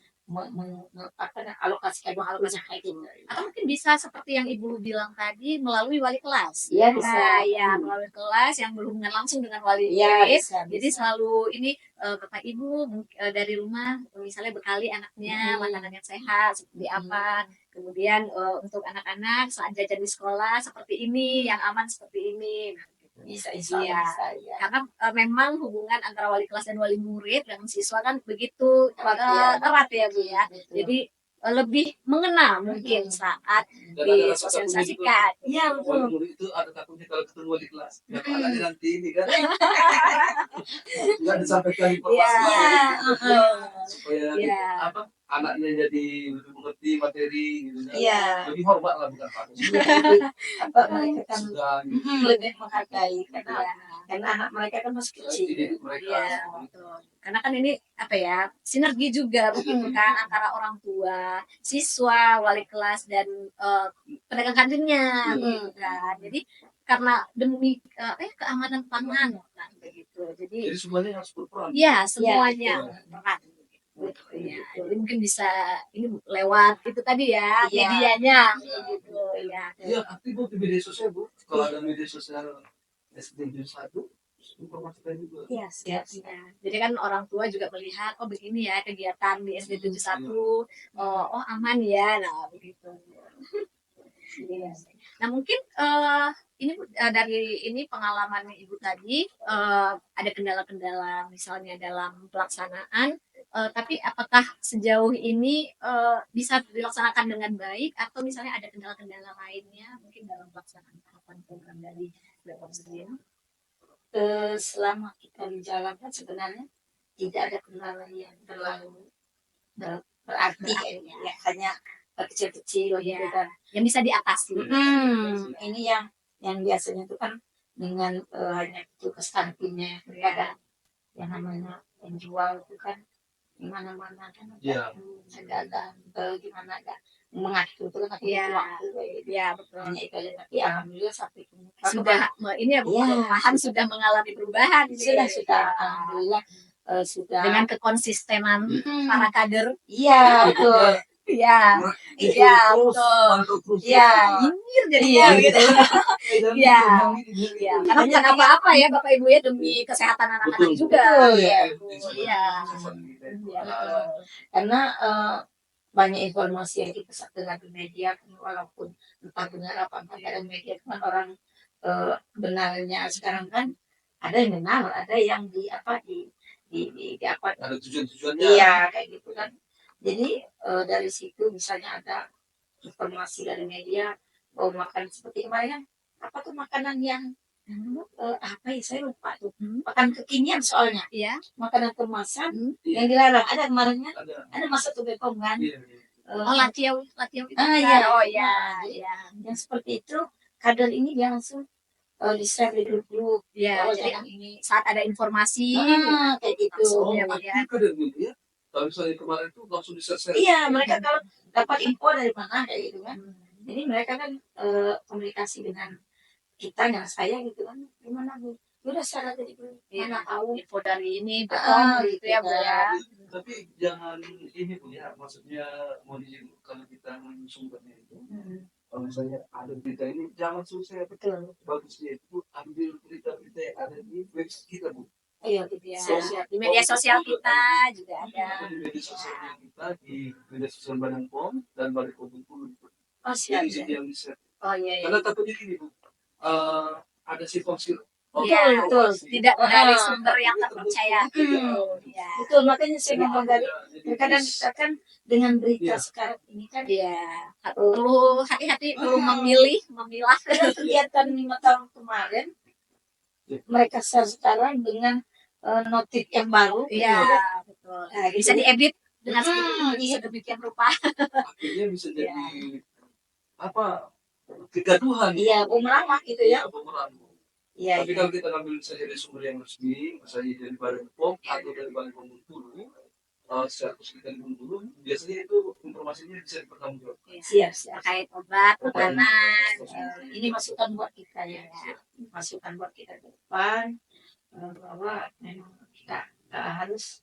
alokasikan waktunya kayak gitu. Atau mungkin bisa seperti yang Ibu bilang tadi melalui wali kelas. Iya bisa. Ya, melalui kelas yang berhubungan langsung dengan wali Iya murid. bisa. Jadi selalu ini Bapak Ibu dari rumah misalnya bekali anaknya makanan yang sehat seperti apa. Kemudian untuk anak-anak saat jajan di sekolah seperti ini, yang aman seperti ini. Bisa, Iya. bisa, ya. Karena memang hubungan antara wali kelas dan wali murid dengan siswa kan begitu erat ya Bu ya. Betul. Jadi lebih mengena mungkin saat disosialisasikan. Iya betul. Wali murid itu ada takutnya kalau ketemu wali kelas. Ya anaknya nanti ini kan. Nggak disampaikan informasi supaya apa anaknya jadi lebih mengerti materi gitu kan. Iya. Lebih hormat lah bukan harus. Apa mereka kan Sudah lebih menghargai karena anak mereka kan masih kecil. mereka. Betul. Karena kan ini apa ya, sinergi juga begitu kan antara orang tua, siswa, wali kelas dan pedagang kantinnya gitu kan. Jadi karena demi keamanan pangan kan begitu. Jadi Semuanya harus berperan. ya semuanya berperan. Ya, jadi mungkin bisa ini lewat itu tadi ya medianya gitu ya. Iya, aktif Bu di media sosial Bu. Kalau ada media sosial SD 1 informasikan juga. Iya, siap. Ya, jadi kan orang tua juga melihat oh begini ya kegiatan di SD 71 oh aman ya, nah begitu. Nah mungkin ini dari ini pengalaman Ibu tadi ada kendala-kendala misalnya dalam pelaksanaan, tapi apakah sejauh ini bisa dilaksanakan dengan baik atau misalnya ada kendala-kendala lainnya mungkin dalam pelaksanaan tahapan program dari Bepom sendiri? Selama kita menjalankan sebenarnya tidak ada kendala yang terlalu berarti ya, hanya kecil-kecil gitu kan yang bisa diatasi. Ini yang biasanya itu kan dengan hanya tugas kantinnya ada yang namanya penjual itu kan di mana-mana kan ada gimana mengatur itu kan aku Iya. butuh waktu kayak gitu. Ya, betul. Hanya itu aja, tapi alhamdulillah sampai Sudah ini ya, Bu, Iya. paham sudah mengalami perubahan ini. sudah Ya. alhamdulillah sudah Dengan kekonsistenan Mm-mm. para kader. iya betul Iya. Itu Iya, terus betul. mantap terus. Iya. Nyinyir jadinya Iya. gitu. Iya. Iya. Iya, karena bukan apa-apa ya Bapak Ibu ya, demi kesehatan anak-anak Betul. juga. Betul, Iya. Iya. Iya, betul. karena banyak informasi yang kita dengar di media kan, walaupun entah benar apa enggak ada media kan orang benarnya sekarang kan ada yang benar ada yang di apa di apa Ada tujuan-tujuannya. iya kayak gitu kan jadi dari situ misalnya ada informasi dari media bahwa makan seperti kemarin kan apa tuh makanan yang apa ya saya lupa tuh makanan kekinian soalnya Iya. makanan kemasan Iya. yang dilarang ada kemarinnya Ada. ada masuk ke Bepom kan Iya. Oh, latiau itu. iya. Oh iya, Nah, iya. yang seperti itu kader ini dia langsung di-share di grup-grup Iya, bahwa jadi jangan ini saat ada informasi kayak gitu langsung ya, Oh, Pak ya. itu kan dulu ya. Kalau misalnya kemarin itu langsung diselesaikan. iya mereka kalau dapat info dari mana kayak gitu kan jadi mereka kan komunikasi dengan kita dengan saya gitu kan gimana Bu udah share aja di grup Iya. mana tahu Info dari ini Bepom gitu ya, Bu ya. Tapi jangan ini Bu ya, maksudnya mau kalau kita mensumbernya itu, kalau misalnya ada berita ini jangan susah betul bagusnya itu ambil berita-berita yang ada di website kita Bu. iya gitu Ya. sosial Di media sosial kita juga ada. Di media sosialnya kita di media sosial Badan POM dan Balai Pom oh siap Jadi ya. yang di-share. oh iya Karena takutnya gini Bu, ada simpang-siur. Iya, betul. Tidak dari sumber yang terpercaya. Iya. betul makanya saya ngomong dari Jadi, kadang kita kan dengan berita Iya. sekarang ini kan Iya. Perlu hati-hati, perlu memilah. kegiatan 5 tahun kemarin Iya. mereka share sekarang dengan notif yang baru Iya, gitu. betul. Nah, Bisa gitu. diedit dengan Iya. sedemikian rupa. akhirnya bisa jadi apa kegaduhan. Iya, bumerang lah gitu ya. Bumerang. Iya, Tapi iya. kalau kita ngambil saja dari sumber yang resmi, misalnya dari Badan POM atau dari Badan POM dulu, secara kita dulu, biasanya itu informasinya bisa dipertanggungjawabkan. Siap, siap. Terkait obat, makanan. Ini masukan buat kita ya. Masukan buat kita ke depan bahwa memang kita harus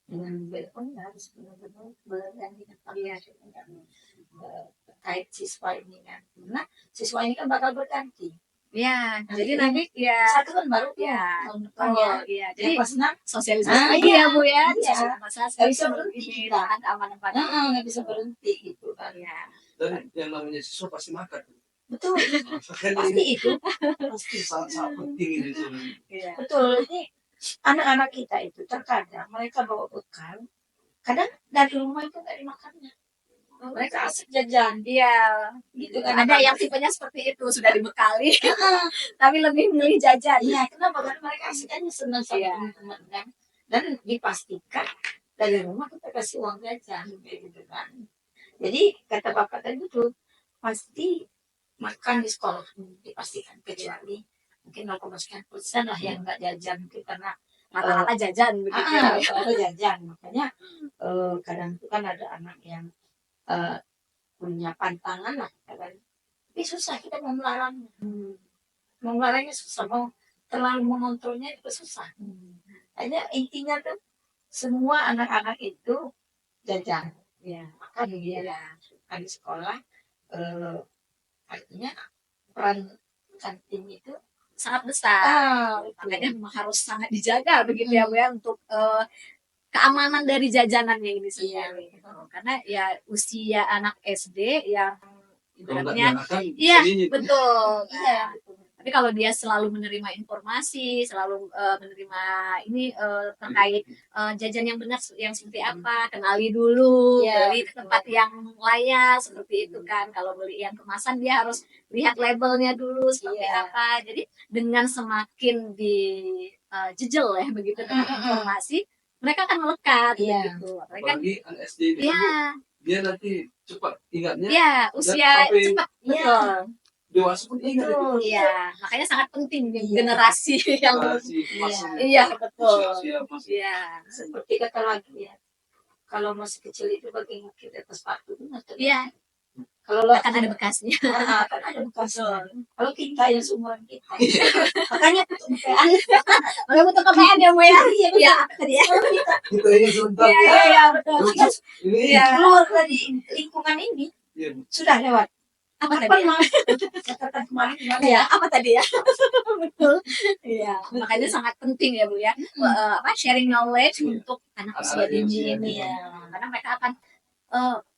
dengan Bepom harus benar-benar berganti terkait siswa ini kan. Karena siswa ini kan bakal berganti. Ya, jadi nanti ya Satu kan baru ya. tahun depan ya. Iya, Jadi jadi pas sosialisasi Ah, lagi iya. ya Bu ya. Iya. Sosialisasi Nggak bisa berhenti ini kita. tentang keamanan pada. nggak bisa berhenti gitu kan. Ya. Dan yang namanya siswa pasti makan. Betul. Makanya Pasti ini itu. pasti sangat penting ini sebenarnya. Iya. Betul. Ini anak-anak kita itu terkadang mereka bawa bekal. Kadang dari rumah itu nggak dimakannya. Mereka asik jajan. Iya, Gitu kan. ada yang tipenya seperti itu sudah dibekali, tapi lebih milih jajan. Iya, kenapa? Karena mereka asik aja senang sama Iya. teman-teman kan. Dan dipastikan dari rumah kita kasih uang jajan kayak gitu kan. Jadi kata bapak tadi itu pasti makan di sekolah dipastikan kecuali mungkin 0,9% lah yang nggak jajan mungkin karena Rata-rata jajan begitu ya. rata-rata jajan. Makanya kadang itu kan ada anak yang punya pantangan lah kadang. Tapi susah kita mau melarangnya. Mau melarangnya susah, mau terlalu mengontrolnya itu susah. Hanya intinya tuh semua anak-anak itu jajan. Iya. Makan makan di sekolah. Artinya peran kantin itu Sangat besar. Makanya memang harus sangat dijaga begitu ya Bu ya untuk keamanan dari jajanannya ini sendiri. Karena ya usia anak SD yang ibaratnya iya betul. Iya. Tapi kalau dia selalu menerima informasi, selalu menerima ini terkait jajan yang benar yang seperti apa, kenali dulu, beli ke tempat yang layak seperti itu kan. Kalau beli yang kemasan dia harus lihat labelnya dulu seperti apa. Jadi dengan semakin dijejel ya begitu dengan informasi, mereka akan melekat begitu. Apalagi anak SD itu dia nanti cepat ingatnya. Iya, usia cepat. Betul. Dewasa pun ingat itu. Iya, makanya sangat penting generasi yang Masih iya betul. Iya. Iya. Seperti kata lagi ya. kalau masih kecil itu bagi ngukir di atas batu itu Iya, kalau akan ada bekasnya. akan ada bekasnya. Kalau kita yang seumuran kita, makanya ketumpean. Makanya butuh KPN ya, Bu ya. Iya, Iya, betul. apa tadi ya? Kita ini sebentar Iya, ya. iya, betul. Ini Iya. Keluar dari lingkungan ini iya, sudah lewat. Apa tadi? Pernah catatan kemarin gimana Iya, ya? apa tadi ya? Betul. Iya, makanya sangat penting ya, Bu ya. Apa sharing knowledge untuk anak usia Anak dini usia ini dini. ya. Karena mereka akan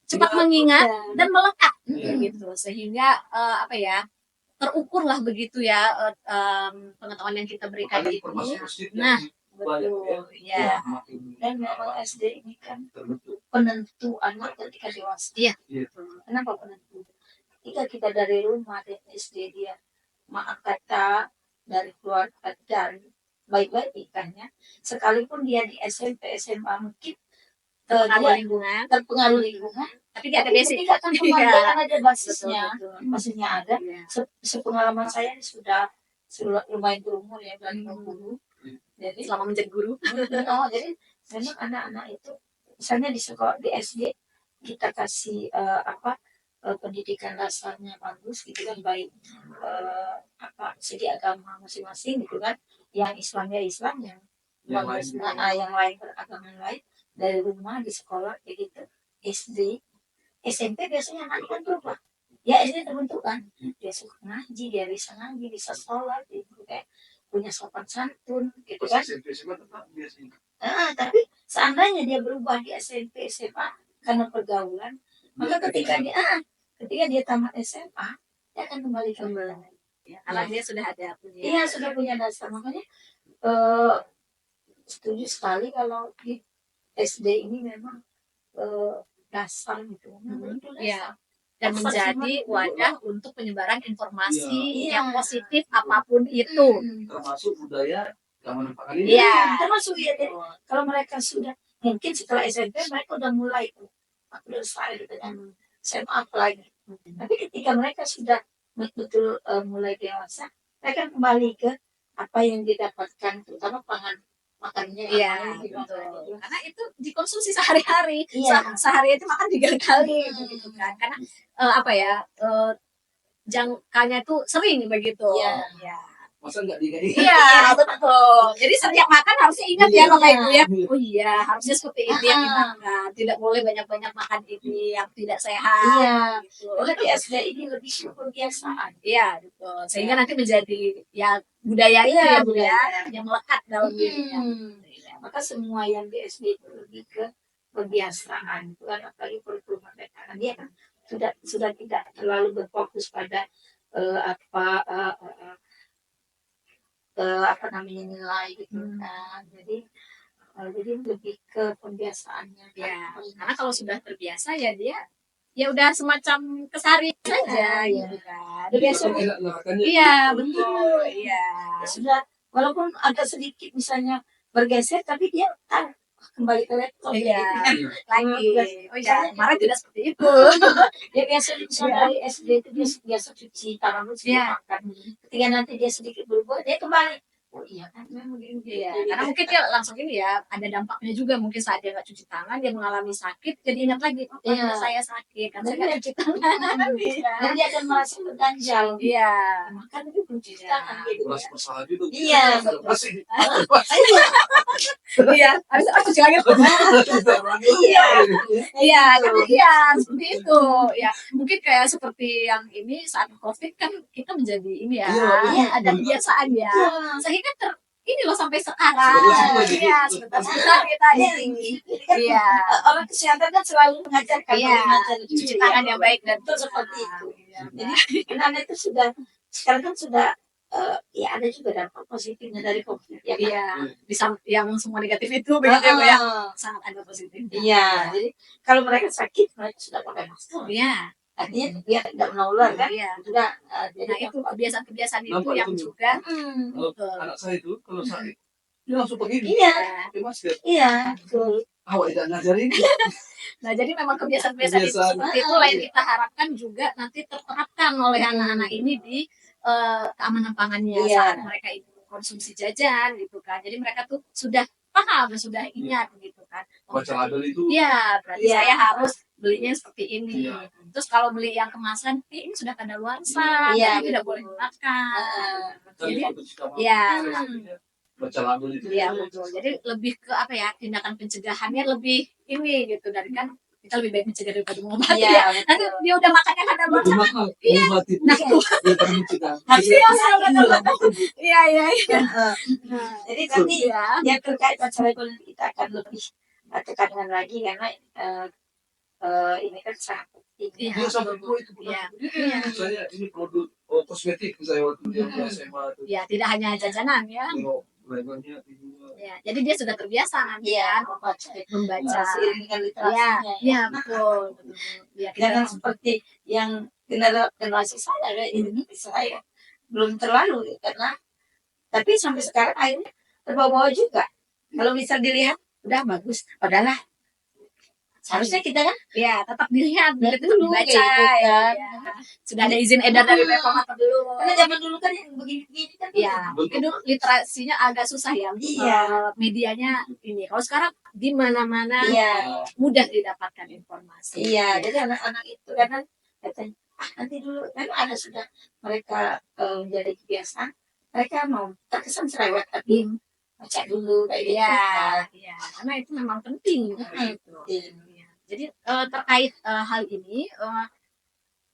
cepat Iya. mengingat Iya. dan melekat Iya. gitu. Sehingga apa ya? Terukur lah begitu ya pengetahuan yang kita berikan Makanya itu. informasi positifnya Nah, banyak betul. ya. Ya. Makin Dan memang SD ini kan terbentuk. penentu anak ketika dewasa. Iya. Iya. Kenapa penentu? Ketika kita dari rumah dari SD dia maaf kata dari keluarga dari baik-baik ikannya, sekalipun dia di SMP SMA mungkin Terpengaruh dia lingkungan, terpengaruh lingkungan, tapi dia ada tapi basic. ketika akan kembali Iya. kan ada basisnya, Betul, betul. basisnya ada. Iya. Sepengalaman saya ini sudah lumayan berumur ya, dari 20. Jadi Selama menjadi guru. jadi memang anak-anak itu misalnya di sekolah di SD kita kasih pendidikan dasarnya bagus gitu kan, baik segi agama masing-masing gitu kan, yang Islamnya Islam, yang bagus, yang lain beragama lain, dari rumah di sekolah kayak gitu. SD SMP biasanya anak kan berubah ya, SD terbentuk kan, dia suka ngaji, dia bisa ngaji, bisa sholat gitu, kayak punya sopan santun gitu kan. Tapi seandainya dia berubah di SMP SMA karena pergaulan, maka ketika dia tamat SMA, dia akan kembali ke Ya, karena dia sudah ada punya. Iya, sudah punya dasar. Makanya setuju sekali kalau di SD ini memang dasar gitu. Itu Iya. dasar. Dan Dasar menjadi semua. wadah untuk penyebaran informasi Iya. yang positif apapun itu. Termasuk budaya zaman ini. Iya. Termasuk ya, jadi kalau mereka sudah mungkin setelah SMP mereka udah mulai udah selesai gitu kan, SMA apalagi. Tapi ketika mereka sudah betul mulai dewasa, mereka kembali ke apa yang didapatkan, terutama makannya. Iya, betul. Karena itu dikonsumsi sehari-hari. Iya. Sehari itu makan 3 kali gitu kan. Karena jangkanya itu sering begitu. Iya. Masa nggak digaji? Iya, betul. Jadi setiap makan harusnya ingat ya Bapak Ibu ya. Iya. Oh iya, harusnya seperti ini yang dimakan. Tidak boleh banyak-banyak makan ini yang tidak sehat. Iya. Gitu. Karena di SD ini lebih kebiasaan. Iya, betul. Sehingga nanti menjadi ya budaya itu ya Bu ya, yang melekat dalam dirinya. Maka semua yang di SD itu lebih ke kebiasaan. Bukan apalagi kurikulum mereka. Dia kan sudah tidak terlalu berfokus pada nilai gitu kan. Jadi lebih ke pembiasaannya. Ya, karena kalau sudah terbiasa ya dia ya udah semacam keseharian saja gitu kan. Biasa. Iya, betul. Iya. Sudah walaupun agak sedikit misalnya bergeser, tapi dia kembali ke laptop. Iya. Lagi. Oh iya, kemarin tidak seperti itu. Dia biasa misalnya dari SD itu dia biasa cuci tangan dulu sebelum makan. Ketika nanti dia sedikit berubah, dia kembali. Oh iya kan, memang Iya, karena mungkin dia langsung ini ya, ada dampaknya juga mungkin saat dia nggak cuci tangan, dia mengalami sakit, jadi ingat lagi, oh karena saya sakit, kan saya nggak cuci tangan. Dan dia akan merasa berganjal. Iya. Makan itu belum cuci tangan gitu. Merasa bersalah gitu. Iya. Iya, habis cuci lagi. Iya, kan iya seperti itu. Ya, mungkin kayak seperti yang ini saat COVID kan kita menjadi ini ya, ada kebiasaan ya. Sehingga ini loh sampai sekarang. Iya, sebentar kita ini. Iya. Orang kesehatan kan selalu mengajarkan cuci tangan yang baik dan betul seperti itu. Jadi anak itu sekarang kan sudah ya ada juga dampak positifnya dari COVID ya kan? Iya, yang semua negatif itu begitu ya, sangat ada positif. Iya, jadi kalau mereka sakit mereka sudah pakai masker. Iya. Artinya dia tidak menular kan? Iya. Sudah. Jadi itu kebiasaan-kebiasaan itu yang juga. Anak saya itu kalau sakit dia langsung begini. Iya. Pakai masker. Iya. Betul. Awak tidak ngajarin. Nah, jadi memang kebiasaan-kebiasaan itu seperti itulah yang kita harapkan juga nanti terterapkan oleh anak-anak ini di keamanan pangannya saat mereka itu konsumsi jajan gitu kan. Jadi mereka tuh sudah paham, sudah ingat gitu kan. baca label itu. Iya, berarti Iya. saya harus belinya seperti ini. Iya. Terus kalau beli yang kemasan, ini sudah kadaluarsa, Iya, jadi tidak betul. boleh dimakan. Tadi Jadi, waktu kita makan, ya. saya sebenarnya baca label itu. Iya betul. Jadi lebih ke apa ya, tindakan pencegahannya lebih ini gitu, dari kan kita lebih baik mencegah daripada mengobati Iya, ya. Nanti betul. dia udah makannya kadaluarsa. Lebih mahal Iya. mengobati Nah, itu. daripada mencegah. Iya, iya, iya. Heeh. Jadi nanti Iya. yang terkait acara ekonomi kita akan lebih tekankan lagi karena ini kan sangat penting. Iya. Dia sampai tua itu Iya. Iya. Saya ini produk kosmetik saya waktu dia SMA itu. Ya, tidak hanya jajanan ya. Tengok labelnya ini. Ya, jadi dia sudah terbiasa nanti Iya, kan membaca membaca. seiring dengan Iya, literasinya. iya betul. Ya, Jangan kita seperti yang generasi saya kayak ini saya belum terlalu karena tapi sampai sekarang akhirnya terbawa-bawa juga. Kalau bisa dilihat udah bagus, padahal seharusnya kita kan ya tetap dilihat lihat tetap dulu dibaca gitu ya. kan. Sudah ada izin edar dari BPOM atau belum? Karena zaman dulu kan yang begini-begini kan. Ya, mungkin dulu literasinya agak susah ya. Iya. Medianya ini. Kalau sekarang di mana-mana Iya. mudah didapatkan informasi. Iya, jadi anak-anak itu kan katanya, nanti dulu kan ada sudah mereka menjadi kebiasaan, mereka mau terkesan cerewet tapi baca dulu kayak gitu. Iya, karena itu memang penting gitu. Penting. Ya. Jadi terkait hal ini,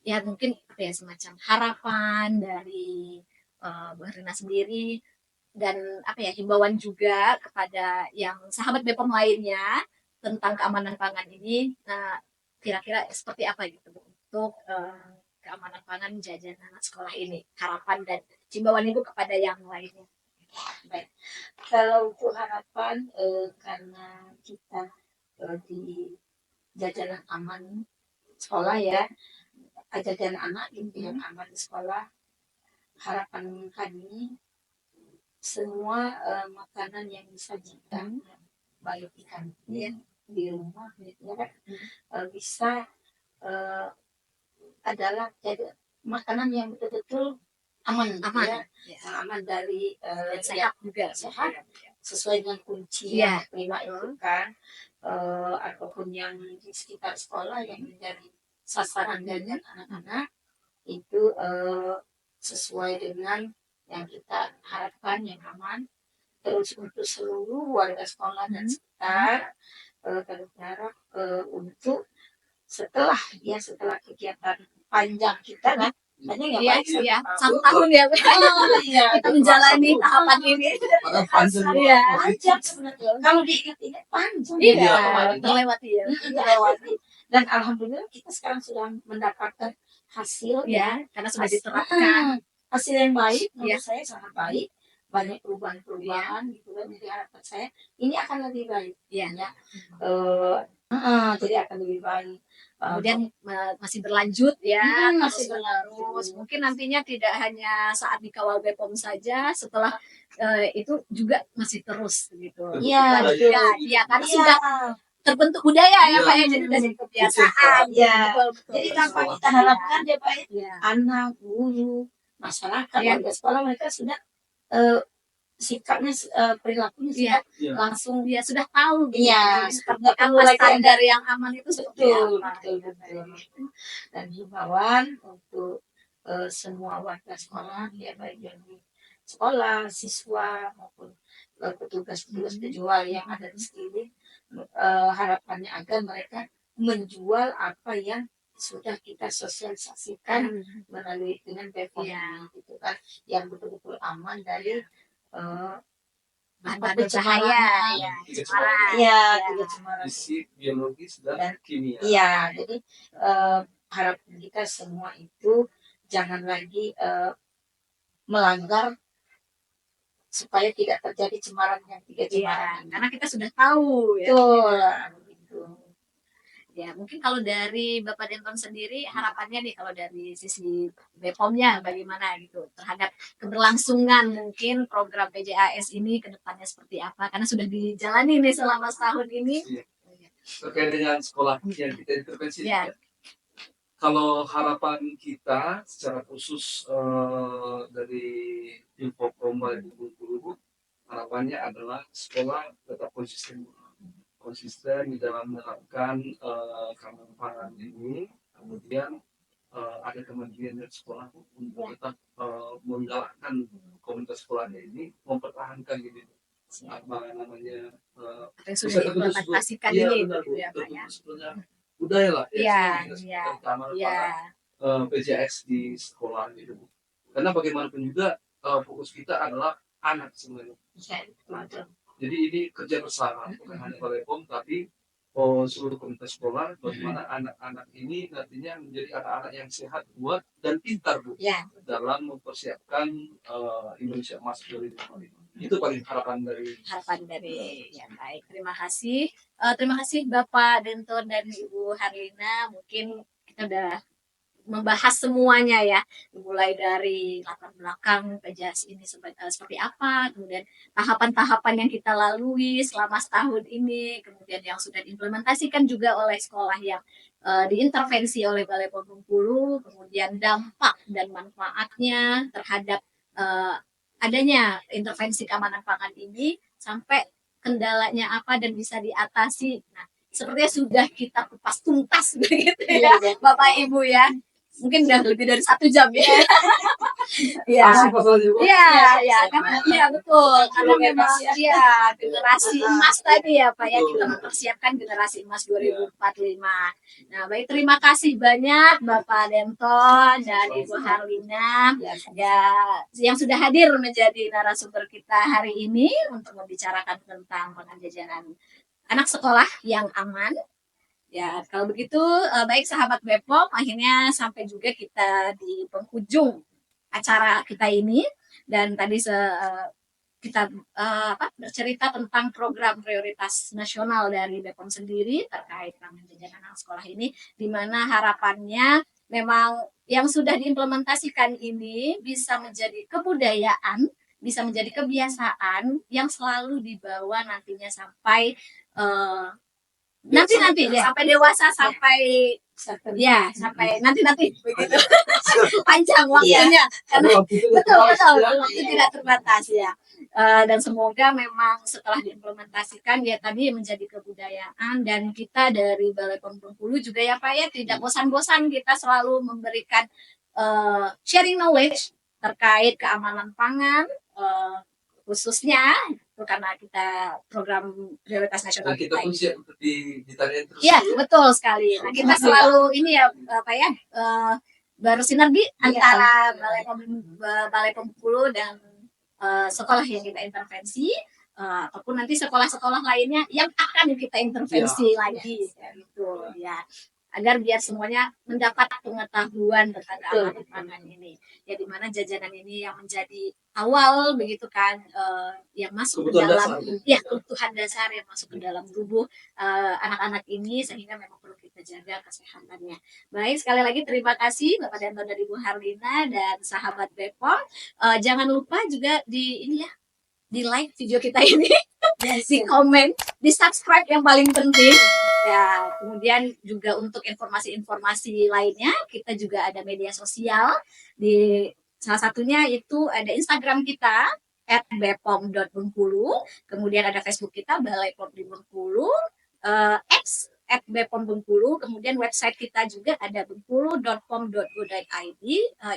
ya mungkin apa ya, semacam harapan dari Bu Rina sendiri dan apa ya, himbauan juga kepada yang sahabat BPOM lainnya tentang keamanan pangan ini. Nah, kira-kira seperti apa gitu Bu, untuk keamanan pangan jajanan anak sekolah ini, harapan dan himbauan Ibu kepada yang lainnya. Baik. Kalau untuk harapan karena kita di jajanan aman sekolah ya, jajanan anak gitu yang aman di sekolah, harapan kami semua makanan yang disajikan baik di kantin di rumah gitu ya, bisa adalah jadi makanan yang betul-betul aman, Aman, ya. ya. Yang aman dari Dan sehat juga. sehat sesuai dengan kunci Iya. yang terima itu kan, ataupun yang di sekitar sekolah yang menjadi sasaran jajan anak-anak itu sesuai dengan yang kita harapkan yang aman. Terus untuk seluruh warga sekolah dan sekitar berharap untuk setelah kegiatan panjang kita kan banyak yang Iya, baik iya. 1 tahun ya Bu. iya, Kita menjalani tahapan ini. Padahal panjang. Iya. panjang sebenarnya kalau diingat-ingat panjang Iya, kemarin ya. terlewati ya. Terlewati. Dan alhamdulillah kita sekarang sudah mendapatkan hasil Ya, karena sudah diterapkan. hasil yang baik Iya. menurut saya sangat baik, banyak perubahan-perubahan gitu kan. Jadi harapan saya ini akan lebih baik Iya. ya. Jadi akan lebih baik. Kemudian masih berlanjut ya, masih terus mungkin nantinya tidak hanya saat dikawal BPOM saja, setelah itu juga masih terus gitu. Iya, betul. Iya, karena Iya. sudah terbentuk budaya ya Iya. Pak ya, jadi udah jadi kebiasaan. Iya. Betul, betul. Jadi tanpa kita harapkan ya Pak ya, Iya. anak, guru, masyarakat, Iya. warga sekolah mereka sudah sikapnya perilakunya sudah Iya. langsung dia sudah tahu gitu. Iya, Jadi seperti nggak perlu apa lagi standar yang aman itu seperti betul, apa. betul. Dan himbauan untuk semua warga sekolah ya, baik yang di sekolah, siswa maupun petugas-petugas penjual yang ada di sekeliling, harapannya agar mereka menjual apa yang sudah kita sosialisasikan melalui dengan BPOM Iya. gitu kan, yang betul-betul aman dari Bahan berbahaya ya, cemaran. Iya, tiga cemaran. Fisik, biologis dan kimia. Iya, jadi harapan kita semua itu jangan lagi melanggar supaya tidak terjadi cemaran yang tiga Iya, cemaran. karena kita sudah tahu ya. Betul. Begitu. Ya, mungkin kalau dari Bapak Denton sendiri harapannya nih kalau dari sisi BPOM-nya bagaimana gitu terhadap keberlangsungan mungkin program PJAS ini ke depannya seperti apa, karena sudah dijalani nih selama setahun ini. Iya. Terkait dengan sekolah yang kita intervensi. Ya. Kalau harapan kita secara khusus dari Infocom dan guru-guru, harapannya adalah sekolah tetap konsisten konsisten di dalam menerapkan keamanan pangan ini. Kemudian ada kementerian dan sekolah untuk tetap menggalakkan komunitas sekolahnya ini mempertahankan gitu apa namanya yang sudah diimplementasikan ini gitu ya Pak ya. sebetulnya budaya lah Iya, terutama iya. para PJX di sekolah gitu. Karena bagaimanapun juga fokus kita adalah anak sebenarnya. Jadi ini kerja bersama bukan hanya Balai POM tapi seluruh komunitas sekolah, bagaimana anak-anak ini nantinya menjadi anak-anak yang sehat, kuat dan pintar Bu dalam mempersiapkan Indonesia Emas 2045. Itu paling harapan dari Ya baik, terima kasih. Terima kasih Bapak Denton dan Ibu Harlina. Mungkin kita udah membahas semuanya ya, mulai dari latar belakang PJS ini seperti apa, kemudian tahapan-tahapan yang kita lalui selama setahun ini, kemudian yang sudah diimplementasikan juga oleh sekolah yang diintervensi oleh Balai POM Bengkulu, kemudian dampak dan manfaatnya terhadap adanya intervensi keamanan pangan ini, sampai kendalanya apa dan bisa diatasi. Nah, sepertinya sudah kita kupas tuntas begitu ya, Bapak Ibu ya. Mungkin udah lebih dari 1 jam ya. Iya, karena betul. Karena memang generasi emas tadi ya Pak ya, kita mempersiapkan generasi emas 2045. Nah, baik, terima kasih banyak Bapak Denton dan Ibu Harlina ya yang sudah hadir menjadi narasumber kita hari ini untuk membicarakan tentang pangan jajanan anak sekolah yang aman. Ya, kalau begitu baik sahabat Bepom, akhirnya sampai juga kita di penghujung acara kita ini, dan tadi kita bercerita tentang program prioritas nasional dari Bepom sendiri terkait pangan jajanan anak sekolah ini, di mana harapannya memang yang sudah diimplementasikan ini bisa menjadi kebudayaan, bisa menjadi kebiasaan yang selalu dibawa nantinya sampai nanti ya, sampai dewasa, sampai nanti begitu. Panjang waktunya karena betul waktu tidak terbatas ya. Dan semoga memang setelah diimplementasikan ya tadi menjadi kebudayaan, dan kita dari Balai POM Bengkulu juga ya Pak ya tidak bosan-bosan kita selalu memberikan sharing knowledge terkait keamanan pangan, khususnya itu karena kita program prioritas nasional dan kita pun siap untuk ditanya terus. Ya, betul sekali. Nah, kita selalu ini ya Pak ya, bersinergi antara Balai POM Bengkulu dan sekolah yang kita intervensi, ataupun nanti sekolah-sekolah lainnya yang akan kita intervensi lagi gitu ya. Agar biar semuanya mendapat pengetahuan tentang keamanan pangan ini. Ya, di mana jajanan ini yang menjadi awal begitu kan, yang masuk ke dalam kebutuhan dasar yang masuk ke dalam tubuh anak-anak ini, sehingga memang perlu kita jaga kesehatannya. Baik, sekali lagi terima kasih Bapak Denton dan Ibu Harlina dan sahabat Bepom. Jangan lupa juga di like video kita ini, di komen, di subscribe yang paling penting. Ya, kemudian juga untuk informasi-informasi lainnya, kita juga ada media sosial. Di salah satunya itu ada Instagram kita @bepom.bengkulu, kemudian ada Facebook kita Balai POM di Bengkulu, X @bepom Bengkulu, kemudian website kita juga ada bengkulu.pom.go.id.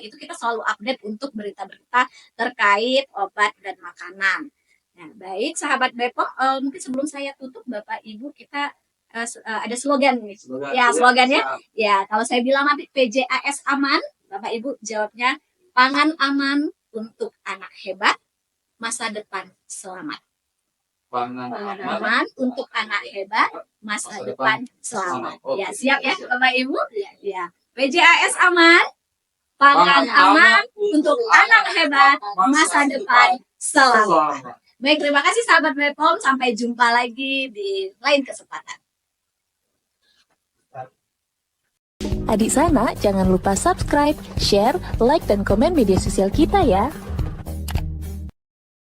Itu kita selalu update untuk berita-berita terkait obat dan makanan. Nah, baik sahabat Bepom, mungkin sebelum saya tutup Bapak Ibu, kita ada slogan nih. Slogannya ya, kalau saya bilang nanti PJAS aman, Bapak Ibu jawabnya pangan aman untuk anak hebat, masa depan selamat. Pangan aman untuk anak hebat, masa depan selamat. Ya, siap ya Bapak Ibu? Ya. PJAS aman, pangan aman untuk anak hebat, masa depan selamat. Baik, terima kasih sahabat Bepom, sampai jumpa lagi di lain kesempatan. Adik Sana, jangan lupa subscribe, share, like, dan komen media sosial kita ya.